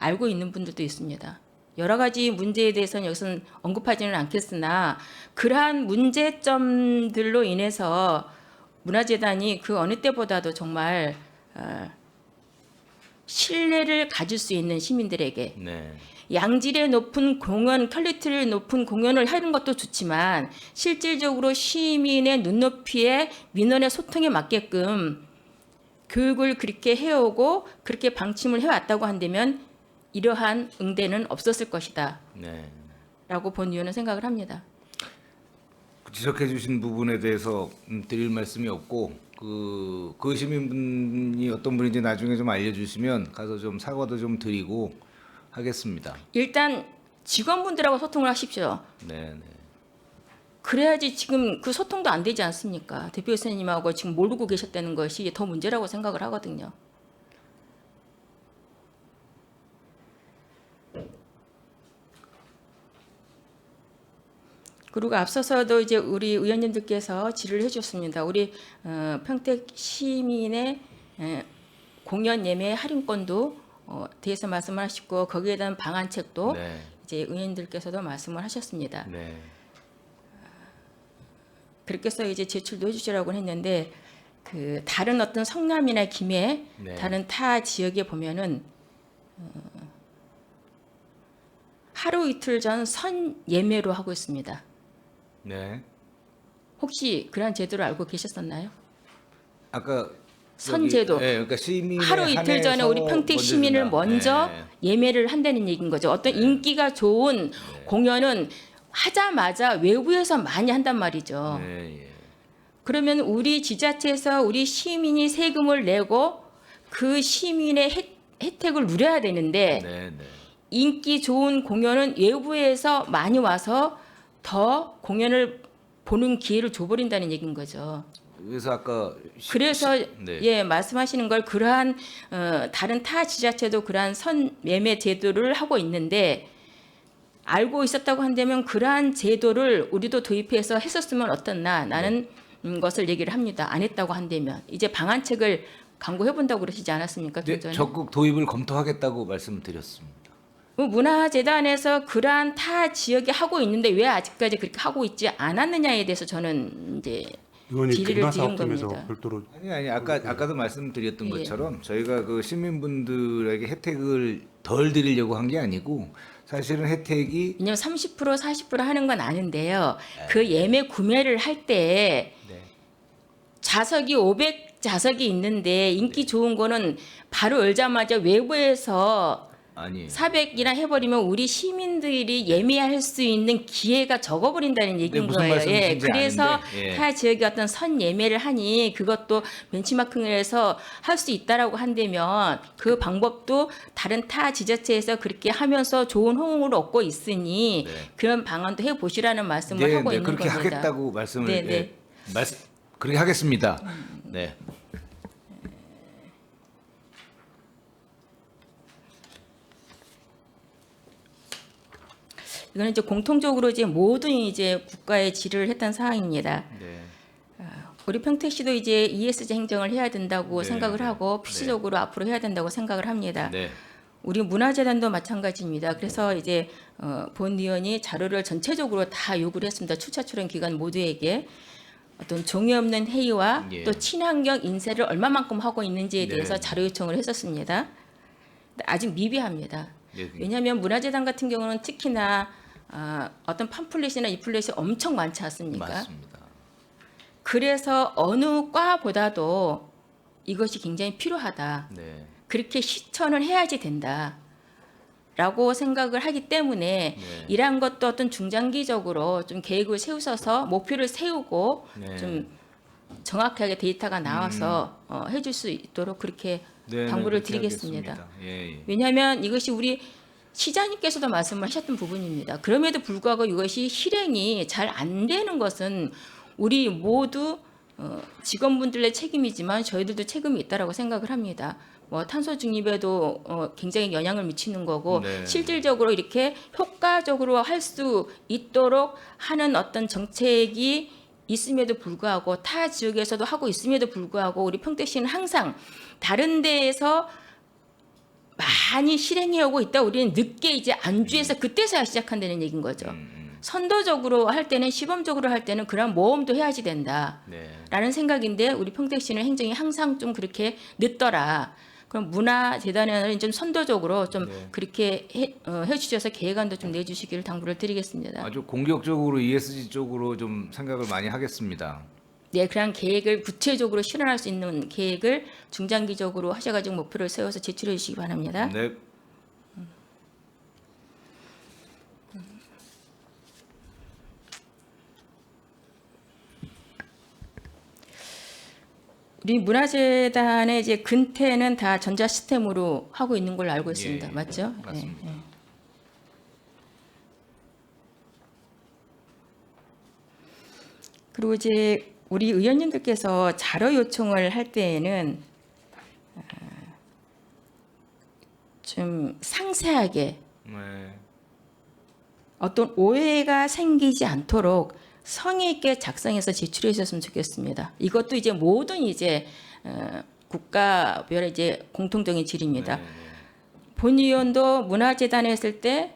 S4: 알고 있는 분들도 있습니다. 여러 가지 문제에 대해서는 여기서는 언급하지는 않겠으나 그러한 문제점들로 인해서 문화재단이 그 어느 때보다도 정말 신뢰를 가질 수 있는 시민들에게
S3: 네.
S4: 양질의 높은 공연, 퀄리티를 높은 공연을 하는 것도 좋지만 실질적으로 시민의 눈높이에 민원의 소통에 맞게끔 교육을 그렇게 해오고 그렇게 방침을 해왔다고 한다면 이러한 응대는 없었을 것이다
S3: 네.
S4: 라고 본 의원은 생각을 합니다.
S3: 지적해 주신 부분에 대해서 드릴 말씀이 없고 그 시민분이 어떤 분인지 나중에 좀 알려주시면 가서 좀 사과도 좀 드리고 하겠습니다.
S4: 일단 직원분들하고 소통을 하십시오.
S3: 네, 네.
S4: 그래야지 지금 그 소통도 안 되지 않습니까? 대표이사님하고 지금 모르고 계셨다는 것이 더 문제라고 생각을 하거든요. 그리고 앞서서도 이제 우리 의원님들께서 질의를 해주셨습니다. 우리 평택 시민의 공연 예매 할인권도 대해서 말씀을 하시고 거기에 대한 방안책도
S3: 네.
S4: 이제 의원님들께서도 말씀을 하셨습니다.
S3: 네.
S4: 그렇게 해서 이제 제출도 해주시라고 했는데 그 다른 어떤 성남이나 김해
S3: 네.
S4: 다른 타 지역에 보면은 하루 이틀 전 선 예매로 하고 있습니다.
S3: 네.
S4: 혹시 그런 제도를 알고 계셨었나요?
S3: 아까
S4: 선제도.
S3: 네, 그러니까 시민
S4: 하루 이틀 전에 우리 평택 시민을 먼저 예매를 한다는 얘기인 거죠. 어떤 인기가 좋은 공연은 하자마자 외부에서 많이 한단 말이죠.
S3: 네, 예.
S4: 그러면 우리 지자체에서 우리 시민이 세금을 내고 그 시민의 혜택을 누려야 되는데
S3: 네, 네.
S4: 인기 좋은 공연은 외부에서 많이 와서 더 공연을 보는 기회를 줘버린다는 얘기인 거죠.
S3: 그래서 아까
S4: 그래서
S3: 네.
S4: 예 말씀하시는 걸 그러한 다른 타 지자체도 그러한 선 매매 제도를 하고 있는데 알고 있었다고 한다면 그러한 제도를 우리도 도입해서 했었으면 어떻나 나는 것을 얘기를 합니다. 안 했다고 한다면 이제 방안책을 강구해 본다고 그러시지 않았습니까? 좀
S3: 네,
S4: 전에?
S3: 적극 도입을 검토하겠다고 말씀드렸습니다.
S4: 문화재단에서 그러한 타 지역에 하고 있는데 왜 아직까지 그렇게 하고 있지 않았느냐에 대해서 저는 이제
S5: 의원이
S4: 질의를 드린
S5: 문화사업팀에서
S4: 겁니다.
S5: 별도로
S3: 아니 아까도 말씀드렸던
S4: 예.
S3: 것처럼 저희가 그 시민분들에게 혜택을 덜 드리려고 한 게 아니고 사실은 혜택이
S4: 왜냐면 30% 40% 하는 건 아는데요. 그 예매 구매를 할 때
S3: 네.
S4: 좌석이 500좌석이 있는데 인기 좋은 거는 바로 열자마자 외부에서
S3: 아니
S4: 400이나 해버리면 우리 시민들이 예매할 수 있는 기회가 적어버린다는 얘기인
S3: 무슨
S4: 거예요.
S3: 말씀이신지
S4: 그래서
S3: 아는데, 예.
S4: 타 지역의 어떤 선 예매를 하니 그것도 벤치마킹을 해서 할 수 있다라고 한다면 그 방법도 다른 타 지자체에서 그렇게 하면서 좋은 호응을 얻고 있으니
S3: 네.
S4: 그런 방안도 해보시라는 말씀을 하고 있는
S3: 그렇게
S4: 겁니다.
S3: 하겠다고 말씀을
S4: 네, 네.
S3: 그렇게 하겠습니다. 네.
S4: 이거는 이제 공통적으로 이제 모든 이제 국가에 질의를 했던 사항입니다.
S3: 네.
S4: 우리 평택시도 이제 ESG 행정을 해야 된다고
S3: 네,
S4: 생각을
S3: 네.
S4: 하고 필수적으로 앞으로 해야 된다고 생각을 합니다.
S3: 네.
S4: 우리 문화재단도 마찬가지입니다. 그래서 이제 본 의원이 자료를 전체적으로 다 요구를 했습니다. 출차 출연 기관 모두에게 어떤 종이 없는 회의와
S3: 예.
S4: 또 친환경 인쇄를 얼마만큼 하고 있는지에
S3: 네.
S4: 대해서 자료 요청을 했었습니다. 근데 아직 미비합니다.
S3: 예.
S4: 왜냐하면 문화재단 같은 경우는 특히나 어떤 팜플렛이나 리플렛이 엄청 많지 않습니까?
S3: 맞습니다.
S4: 그래서 어느 과보다도 이것이 굉장히 필요하다.
S3: 네.
S4: 그렇게 실천을 해야지 된다. 라고 생각을 하기 때문에
S3: 네.
S4: 이러한 것도 어떤 중장기적으로 좀 계획을 세우셔서 목표를 세우고
S3: 네.
S4: 좀 정확하게 데이터가 나와서 해줄 수 있도록 그렇게
S3: 네,
S4: 당부를
S3: 네, 그렇게
S4: 드리겠습니다.
S3: 하겠습니다. 예, 예.
S4: 왜냐하면 이것이 우리 시장님께서도 말씀을 하셨던 부분입니다. 그럼에도 불구하고 이것이 실행이 잘 안 되는 것은 우리 모두 직원분들의 책임이지만 저희들도 책임이 있다라고 생각을 합니다. 뭐 탄소 중립에도 굉장히 영향을 미치는 거고
S3: 네.
S4: 실질적으로 이렇게 효과적으로 할 수 있도록 하는 어떤 정책이 있음에도 불구하고 타 지역에서도 하고 있음에도 불구하고 우리 평택시는 항상 다른 데에서 많이 실행해 오고 있다. 우리는 늦게 이제 안주해서 그때서야 시작한다는 얘기인 거죠. 선도적으로 할 때는 시범적으로 할 때는 그런 모험도 해야지 된다.
S3: 네.
S4: 라는 생각인데 우리 평택시는 행정이 항상 좀 그렇게 늦더라. 그럼 문화재단에는 좀 선도적으로 좀
S3: 네.
S4: 그렇게 해주셔서 계획안도 좀 내주시기를 당부를 드리겠습니다.
S3: 아주 공격적으로 ESG 쪽으로 좀 생각을 많이 하겠습니다.
S4: 네, 그런 계획을 구체적으로 실현할 수 있는 계획을 중장기적으로 하셔가지고 목표를 세워서 제출해 주시기 바랍니다.
S3: 네.
S4: 우리 문화재단의 이제 근태는 다 전자 시스템으로 하고 있는 걸로 알고 있습니다.
S3: 예,
S4: 맞죠?
S3: 맞습니다.
S4: 예, 예. 그리고 이제 우리 의원님들께서 자료 요청을 할 때에는 좀 상세하게
S3: 네.
S4: 어떤 오해가 생기지 않도록 성의 있게 작성해서 제출해 주셨으면 좋겠습니다. 이것도 이제 모든 이제 국가별의 이제 공통적인 질입니다.
S3: 네.
S4: 본의원도 문화재단에 했을 때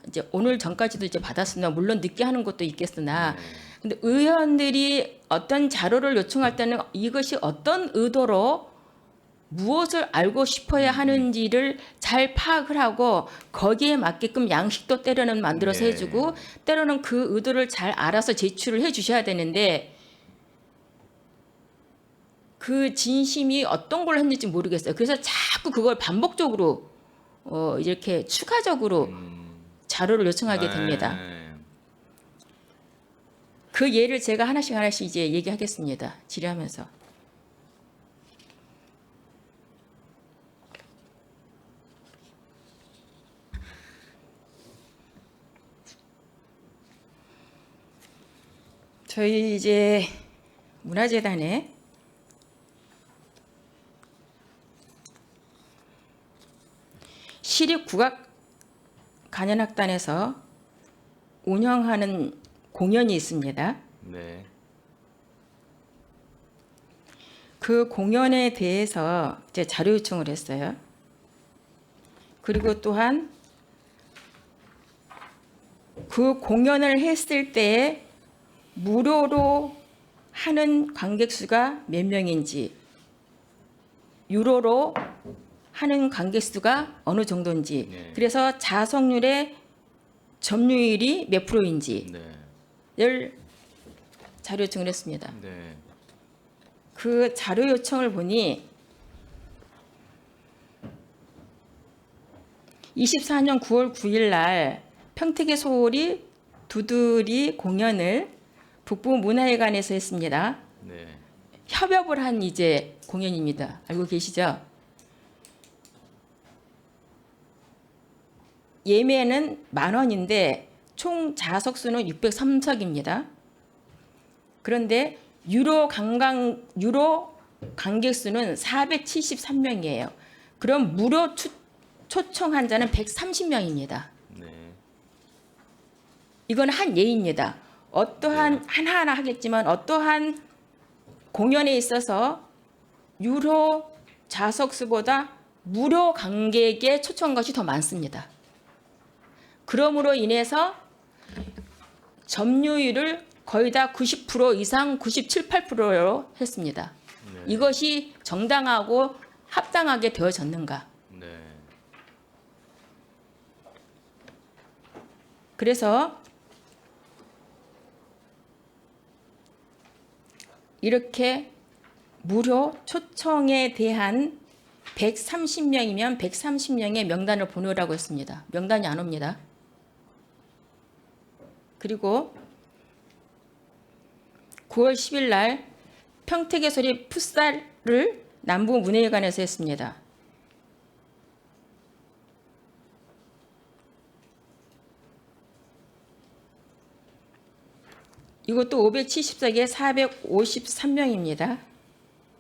S4: 이제 오늘 전까지도 이제 받았습니다. 물론 늦게 하는 것도 있겠으나, 근데 의원들이 어떤 자료를 요청할 때는 이것이 어떤 의도로 무엇을 알고 싶어야 하는지를 잘 파악을 하고 거기에 맞게끔 양식도 때로는 만들어서
S3: 네.
S4: 해주고 때로는 그 의도를 잘 알아서 제출을 해주셔야 되는데 그 진심이 어떤 걸 했는지 모르겠어요. 그래서 자꾸 그걸 반복적으로 이렇게 추가적으로 자료를 요청하게 됩니다.
S3: 네.
S4: 그 예를 제가 하나씩 이제 얘기하겠습니다. 질의하면서. 저희 이제 문화재단에 시립국악간현악단에서 운영하는 공연이 있습니다.
S3: 네.
S4: 그 공연에 대해서 이제 자료 요청을 했어요. 그리고 또한 그 공연을 했을 때에 무료로 하는 관객 수가 몇 명인지, 유로로 하는 관객 수가 어느 정도인지,
S3: 네.
S4: 그래서 자석률의 점유율이 몇 프로인지를
S3: 네.
S4: 자료 요청을 했습니다.
S3: 네.
S4: 그 자료 요청을 보니 24년 9월 9일 날 평택의 소리 두드리 공연을 북부 문화회관에서 했습니다.
S3: 네.
S4: 협업을 한 이제 공연입니다. 알고 계시죠? 예매는 10,000원인데 총 좌석수는 603석입니다. 그런데 유로 관객 수는 473명이에요. 그럼 무료 초청 환자는 130명입니다.
S3: 네.
S4: 이건 한 예입니다. 어떠한 하나하나 하겠지만 어떠한 공연에 있어서 유료 좌석수보다 무료 관객의 초청 것이 더 많습니다. 그러므로 인해서 점유율을 거의 다 90% 이상 97, 8%로 했습니다.
S3: 네.
S4: 이것이 정당하고 합당하게 되어졌는가?
S3: 네.
S4: 그래서 이렇게 무료 초청에 대한 130명이면 130명의 명단을 보내라고 했습니다. 명단이 안 옵니다. 그리고 9월 10일 날 평택의 소리 풋살을 남부 문예회관에서 했습니다. 이것도 570석에 453명입니다.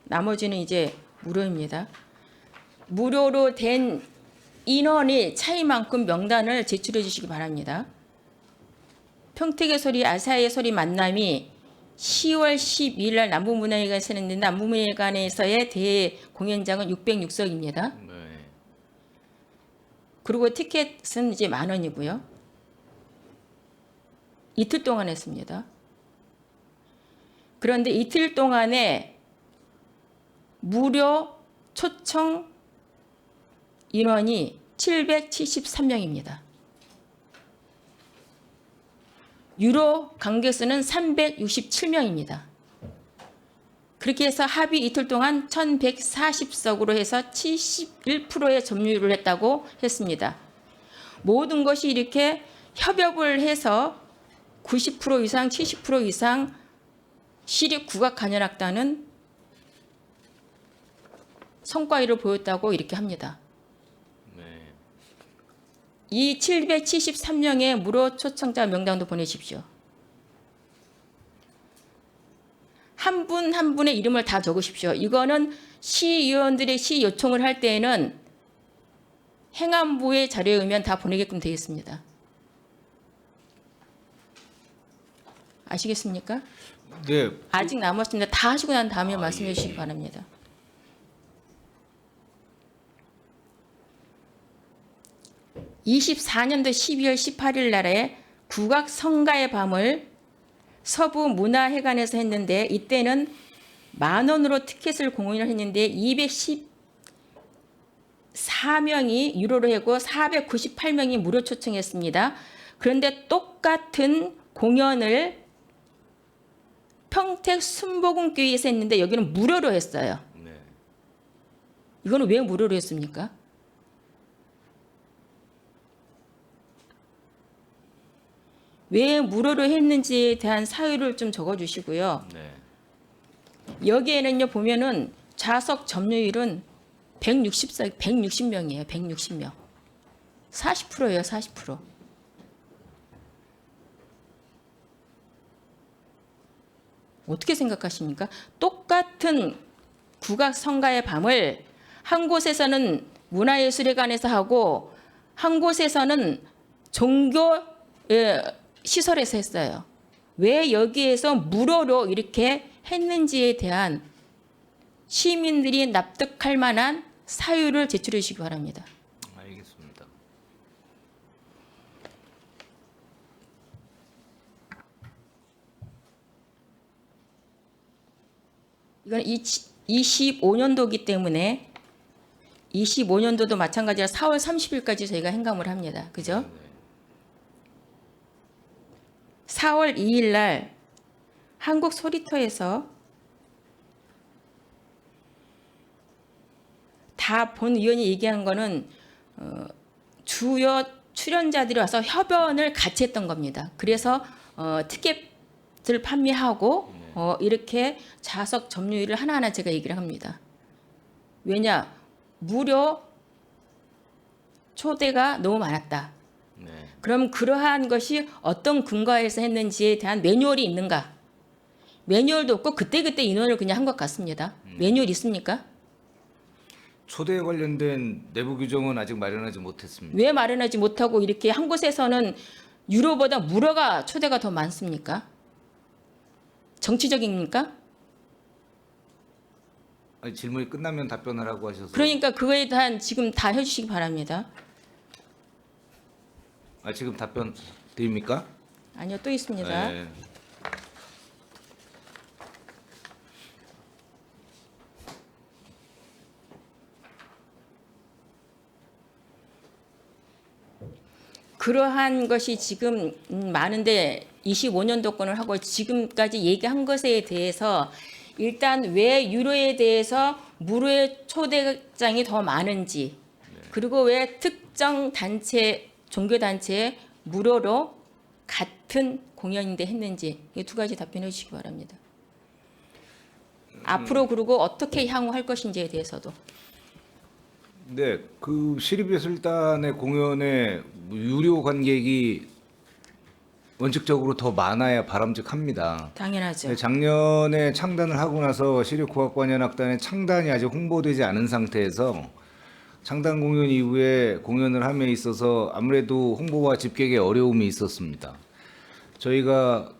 S4: 나머지는 이제 무료입니다. 무료로 된 인원의 차이만큼 명단을 제출해 주시기 바랍니다. 평택의 소리 아사히의 소리 만남이 10월 12일 날 남부문화회관에서 했는데 남부문화회관에서의 대공연장은 606석입니다.
S3: 네.
S4: 그리고 티켓은 이제 10,000원이고요. 이틀 동안 했습니다. 그런데 이틀 동안에 무료 초청 인원이 773명입니다. 유료 관객 수는 367명입니다. 그렇게 해서 합의 이틀 동안 1140석으로 해서 71%의 점유율을 했다고 했습니다. 모든 것이 이렇게 협업을 해서 90% 이상, 70% 이상 시립국악관현악단은 성과를 보였다고 이렇게 합니다.
S3: 네.
S4: 이 773명의 무료 초청자 명단도 보내십시오. 한 분 한 분의 이름을 다 적으십시오. 이거는 시의원들의 시 요청을 할 때에는 행안부의 자료에 의하면 다 보내게끔 되어 있습니다. 아시겠습니까?
S3: 네.
S4: 아직 남았습니다. 다 하시고 난 다음에 말씀해 주시기 바랍니다. (24년도 12월 18일) 날에 국악 성가의 밤을 서부 문화회관에서 했는데 이때는 10,000원으로 티켓을 공연을 했는데 214명이 유료로 하고 498명이 무료 초청했습니다. 그런데 똑같은 공연을 평택 순복음교회에서 했는데 여기는 무료로 했어요.
S3: 네.
S4: 이거는 왜 무료로 했습니까? 왜 무료로 했는지에 대한 사유를 좀 적어주시고요.
S3: 네.
S4: 여기에는요 보면은 좌석 점유율은 160명이에요. 160명. 40%예요. 40%. 어떻게 생각하십니까? 똑같은 국악 성가의 밤을 한 곳에서는 문화예술회관에서 하고 한 곳에서는 종교 시설에서 했어요. 왜 여기에서 무료로 이렇게 했는지에 대한 시민들이 납득할 만한 사유를 제출해 주시기 바랍니다.
S3: 알겠습니다.
S4: 이건 25년도이기 때문에 25년도도 마찬가지로 4월 30일까지 저희가 행감을 합니다. 그죠?
S3: 네.
S4: 4월 2일 날 한국 소리터에서 다 본 의원이 얘기한 거는 주요 출연자들이 와서 협연을 같이 했던 겁니다. 그래서 티켓을 판매하고 이렇게 좌석 점유율을 하나하나 제가 얘기를 합니다. 왜냐? 무료 초대가 너무 많았다.
S3: 네.
S4: 그럼 그러한 것이 어떤 근거에서 했는지에 대한 매뉴얼이 있는가? 매뉴얼도 없고 그때그때 인원을 그냥 한 것 같습니다. 매뉴얼 있습니까?
S3: 초대에 관련된 내부 규정은 아직 마련하지 못했습니다.
S4: 왜 마련하지 못하고 이렇게 한 곳에서는 유료보다 무료가 초대가 더 많습니까? 정치적입니까?
S3: 아니, 질문이 끝나면 답변하라고 하셔서.
S4: 그러니까 그거에 대한 지금 다 해주시기 바랍니다.
S3: 지금 답변 드립니까?
S4: 아니요, 또 있습니다.
S3: 네.
S4: 그러한 것이 지금 많은데 25년도 건을 하고 지금까지 얘기한 것에 대해서 일단 왜 유료에 대해서 무료의 초대장이 더 많은지 그리고 왜 특정 단체 종교단체에 무료로 같은 공연인데 했는지 이 두 가지 답변해 주시기 바랍니다. 앞으로 그리고 어떻게 향후할 것인지에 대해서도.
S3: 네, 그 시립예술단의 공연에 유료 관객이 원칙적으로 더 많아야 바람직합니다.
S4: 당연하죠.
S3: 네, 작년에 창단을 하고 나서 시립국악관현악단의 창단이 아직 홍보되지 않은 상태에서 창단 공연 이후에 공연을 함에 있어서 아무래도 홍보와 집객에 어려움이 있었습니다. 저희가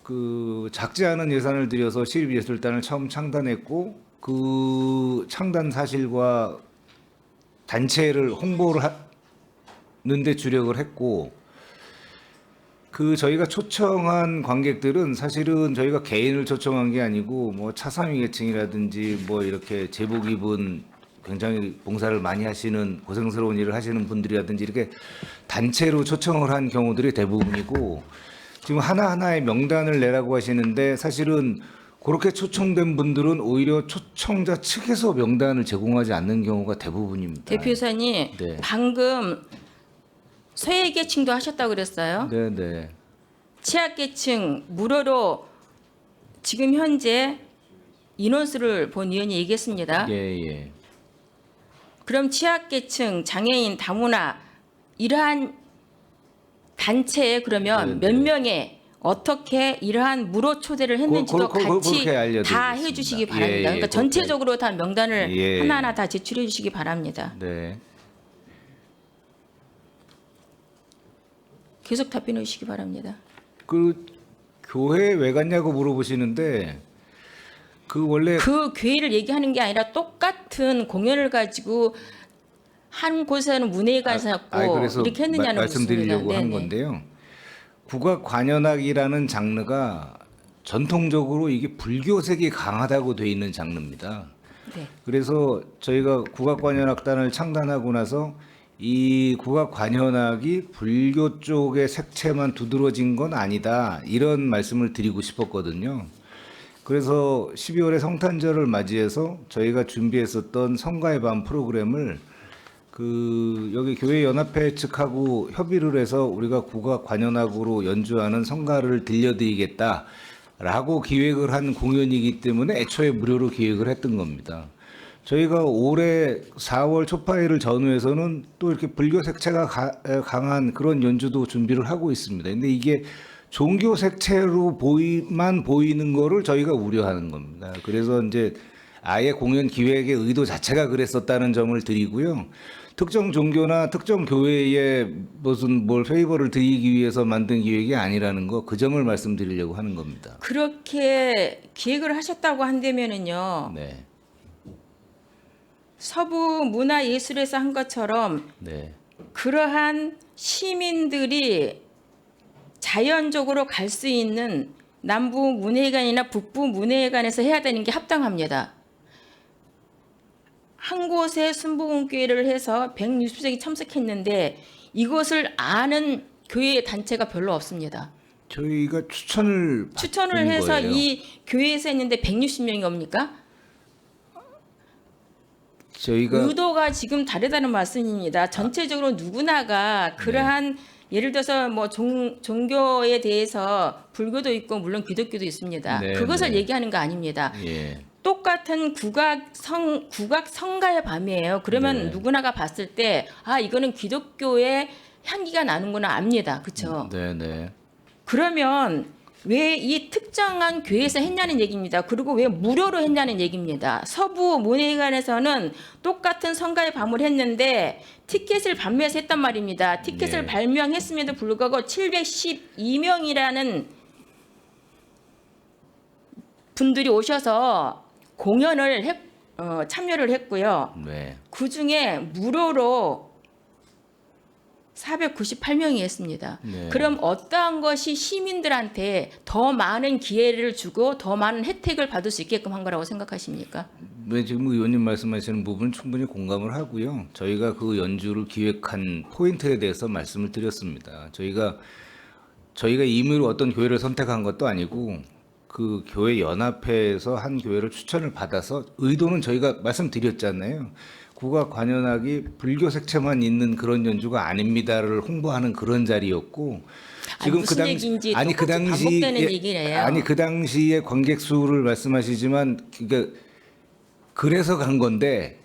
S3: 그 작지 않은 예산을 들여서 시립예술단을 처음 창단했고 그 창단 사실과 단체를 홍보를 데 주력을 했고 그 저희가 초청한 관객들은 사실은 저희가 개인을 초청한 게 아니고 뭐 차상위 계층이라든지 뭐 이렇게 제복 입은 굉장히 봉사를 많이 하시는 고생스러운 일을 하시는 분들이라든지 이렇게 단체로 초청을 한 경우들이 대부분이고 지금 하나하나의 명단을 내라고 하시는데 사실은 그렇게 초청된 분들은 오히려 초청자 측에서 명단을 제공하지 않는 경우가 대부분입니다.
S4: 대표이사님
S3: 네.
S4: 방금 소외계층도 하셨다고 그랬어요.
S3: 네네.
S4: 취약계층 무료로 지금 현재 인원수를 본 의원이 얘기했습니다.
S3: 예.
S4: 그럼 취약계층, 장애인, 다문화 이러한 단체에 그러면
S3: 네,
S4: 몇
S3: 네.
S4: 명의 어떻게 이러한 무료 초대를 했는지도 같이
S3: 그렇게
S4: 다
S3: 알려드리겠습니다.
S4: 해주시기 바랍니다.
S3: 예,
S4: 그러니까
S3: 그렇게.
S4: 전체적으로 다 명단을
S3: 예.
S4: 하나하나 다 제출해 주시기 바랍니다.
S3: 네.
S4: 계속 답변해 주시기 바랍니다.
S3: 그 교회 왜 갔냐고 물어보시는데 그 원래
S4: 그 교회를 얘기하는 게 아니라 똑같은 공연을 가지고 한 곳에는 문예관에서 했고
S3: 그래서
S4: 이렇게 했느냐는
S3: 말씀드리려고
S4: 묻습니다.
S3: 한
S4: 네네.
S3: 건데요. 국악 관현악이라는 장르가 전통적으로 이게 불교색이 강하다고 돼 있는 장르입니다.
S4: 네.
S3: 그래서 저희가 국악관현악단을 창단하고 나서 이 국악관현악이 불교 쪽의 색채만 두드러진 건 아니다 이런 말씀을 드리고 싶었거든요. 그래서 12월에 성탄절을 맞이해서 저희가 준비했었던 성가의 밤 프로그램을 그 여기 교회 연합회 측하고 협의를 해서 우리가 국악 관현악으로 연주하는 성가를 들려드리겠다라고 기획을 한 공연이기 때문에 애초에 무료로 기획을 했던 겁니다. 저희가 올해 4월 초파일을 전후해서는 또 이렇게 불교 색채가 강한 그런 연주도 준비를 하고 있습니다. 근데 이게 종교 색채로 만 보이는 거를 저희가 우려하는 겁니다. 그래서 이제 아예 공연 기획의 의도 자체가 그랬었다는 점을 드리고요. 특정 종교나 특정 교회에 무슨 뭘 페이버를 드리기 위해서 만든 기획이 아니라는 거 그 점을 말씀드리려고 하는 겁니다.
S4: 그렇게 기획을 하셨다고 한다면은요.
S3: 네.
S4: 서부 문화예술에서 한 것처럼
S3: 네.
S4: 그러한 시민들이 자연적으로 갈 수 있는 남부 문예관이나 북부 문예관에서 해야 되는 게 합당합니다. 한 곳에 순복음교회를 해서 160석이 참석했는데 이것을 아는 교회 단체가 별로 없습니다.
S3: 저희가 추천을
S4: 해서
S3: 거예요.
S4: 이 교회에서 했는데 160명이 옵니까?
S3: 저희가
S4: 의도가 지금 다르다는 말씀입니다. 전체적으로 누구나가 그러한 예를 들어서 뭐 종교에 대해서 불교도 있고 물론 기독교도 있습니다.
S3: 네,
S4: 그것을
S3: 네.
S4: 얘기하는 거 아닙니다.
S3: 예.
S4: 똑같은 국악 성가의 밤이에요. 그러면
S3: 네.
S4: 누구나가 봤을 때 아 이거는 기독교의 향기가 나는구나 압니다. 그렇죠?
S3: 네.
S4: 그러면 왜 이 특정한 교회에서 했냐는 얘기입니다. 그리고 왜 무료로 했냐는 얘기입니다. 서부 문예관에서는 똑같은 성가의 밤을 했는데 티켓을 판매해서 했단 말입니다. 티켓을
S3: 네.
S4: 발명했음에도 불구하고 712명이라는 분들이 오셔서 공연을 참여를 했고요.
S3: 네.
S4: 그중에 무료로 498명이 했습니다.
S3: 네.
S4: 그럼 어떠한 것이 시민들한테 더 많은 기회를 주고 더 많은 혜택을 받을 수 있게끔 한 거라고 생각하십니까?
S3: 네, 지금 의원님 말씀하시는 부분은 충분히 공감을 하고요. 저희가 그 연주를 기획한 포인트에 대해서 말씀을 드렸습니다. 저희가 임의로 어떤 교회를 선택한 것도 아니고 그 교회 연합회에서 한 교회를 추천을 받아서 의도는 저희가 말씀드렸잖아요. 국악 관현악이 불교 색채만 있는 그런 연주가 아닙니다를 홍보하는 그런 자리였고 지금
S4: 무슨 얘기인지
S3: 그
S4: 똑같이
S3: 당시
S4: 반복되는 얘기래요.
S3: 아니 그 당시에 관객 수를 말씀하시지만 그러니까 그래서 간 건데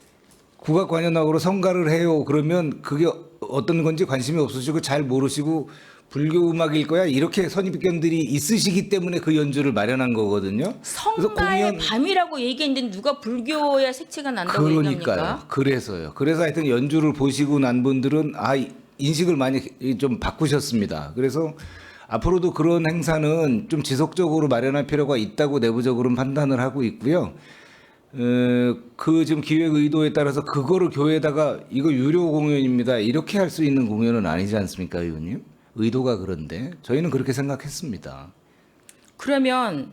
S3: 국악 관현악으로 성가를 해요. 그러면 그게 어떤 건지 관심이 없으시고 잘 모르시고 불교 음악일 거야 이렇게 선입견들이 있으시기 때문에 그 연주를 마련한 거거든요.
S4: 성가의 밤이라고 얘기했는데 누가 불교의 색채가 난다고 얘기합니까?
S3: 그러니까요. 그래서요. 그래서 하여튼 연주를 보시고 난 분들은 인식을 많이 좀 바꾸셨습니다. 그래서 앞으로도 그런 행사는 좀 지속적으로 마련할 필요가 있다고 내부적으로는 판단을 하고 있고요. 그 지금 기획 의도에 따라서 그거를 교회에다가 이거 유료 공연입니다. 이렇게 할 수 있는 공연은 아니지 않습니까, 의원님? 의도가 그런데 저희는 그렇게 생각했습니다.
S4: 그러면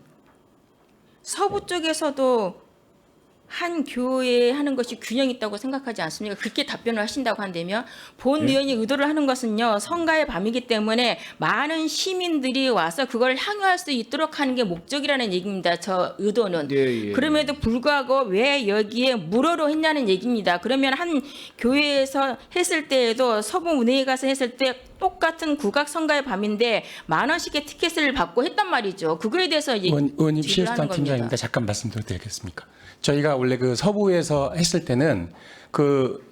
S4: 서부 쪽에서도 한 교회에 하는 것이 균형 있다고 생각하지 않습니까? 그렇게 답변을 하신다고 한다면 본 의원이 의도를 하는 것은요, 성가의 밤이기 때문에 많은 시민들이 와서 그걸 향유할 수 있도록 하는 게 목적이라는 얘기입니다. 저 의도는.
S3: 예.
S4: 그럼에도 불구하고 왜 여기에 무료로 했냐는 얘기입니다. 그러면 한 교회에서 했을 때에도 서부 문회에 가서 했을 때 똑같은 국악 성가의 밤인데 10,000원씩의 티켓을 받고 했단 말이죠. 그거에 대해서
S5: 의원님
S4: 질의를 하는
S5: 시혜수단 팀장입니다.
S4: 겁니다.
S5: 잠깐 말씀드려도 되겠습니까? 저희가 원래 그 서부에서 했을 때는 그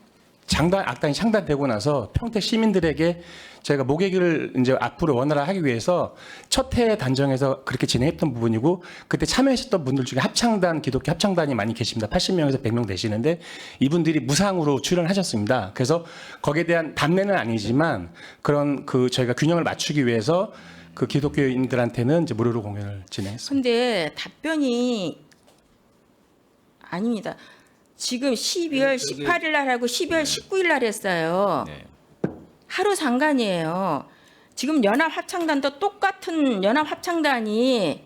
S5: 악단이 창단되고 나서 평택 시민들에게 저희가 모객을 이제 앞으로 원활하게 하기 위해서 첫 해 단정해서 그렇게 진행했던 부분이고, 그때 참여하셨던 분들 중에 합창단, 기독교 합창단이 많이 계십니다. 80명에서 100명 되시는데 이분들이 무상으로 출연하셨습니다. 그래서 거기에 대한 답례는 아니지만 그런 그 저희가 균형을 맞추기 위해서 그 기독교인들한테는 이제 무료로 공연을 진행했습니다.
S4: 근데 답변이 아닙니다. 지금 12월 18일 날 하고 12월 19일 날 했어요.
S3: 네.
S4: 하루 상관이에요. 지금 연합합창단도 똑같은 연합합창단이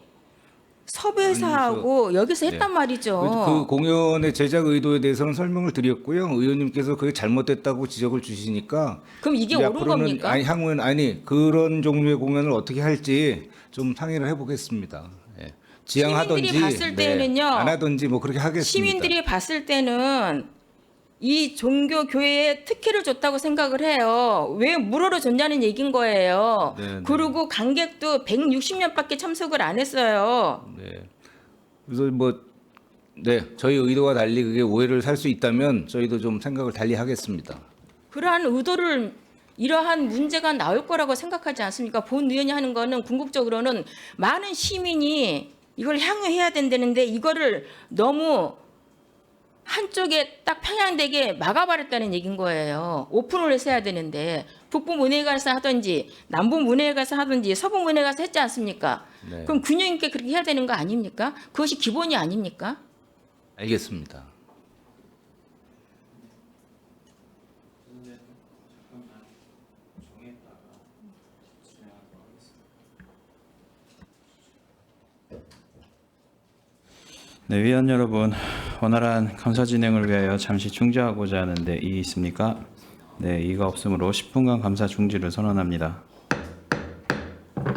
S4: 서부에서 하고 여기서 했단 말이죠.
S3: 그 공연의 제작 의도에 대해서는 설명을 드렸고요. 의원님께서 그게 잘못됐다고 지적을 주시니까
S4: 그럼 이게
S3: 이제
S4: 옳은
S3: 앞으로는
S4: 겁니까?
S3: 아니 향후에는 아니 그런 종류의 공연을 어떻게 할지 좀 상의를 해보겠습니다. 예. 지향하든지
S4: 시민들이 봤을 때는요,
S3: 안 하든지 뭐 그렇게 하겠습니다.
S4: 시민들이 봤을 때는 이 종교 교회에 특혜를 줬다고 생각을 해요. 왜 무료로 줬냐는 얘기인 거예요.
S3: 네, 네.
S4: 그리고 관객도 160명밖에 참석을 안 했어요.
S3: 네. 그래서 뭐 네, 저희 의도와 달리 그게 오해를 살 수 있다면 저희도 좀 생각을 달리 하겠습니다.
S4: 그러한 의도를 이러한 문제가 나올 거라고 생각하지 않습니까? 본 의원이 하는 거는 궁극적으로는 많은 시민이 이걸 향유해야 된다는데 이거를 너무 한쪽에 딱 편향되게 막아버렸다는 얘기인 거예요. 오픈을 해서 해야 되는데 북부 문회에 가서 하든지 남부 문회에 가서 하든지 서부 문회에 가서 했지 않습니까?
S3: 네.
S4: 그럼 균형 있게 그렇게 해야 되는 거 아닙니까? 그것이 기본이 아닙니까?
S3: 알겠습니다.
S1: 네, 위원 여러분, 원활한 감사 진행을 위하여 잠시 중지하고자 하는데 이의 있습니까? 네, 이의가 없으므로 10분간 감사 중지를 선언합니다.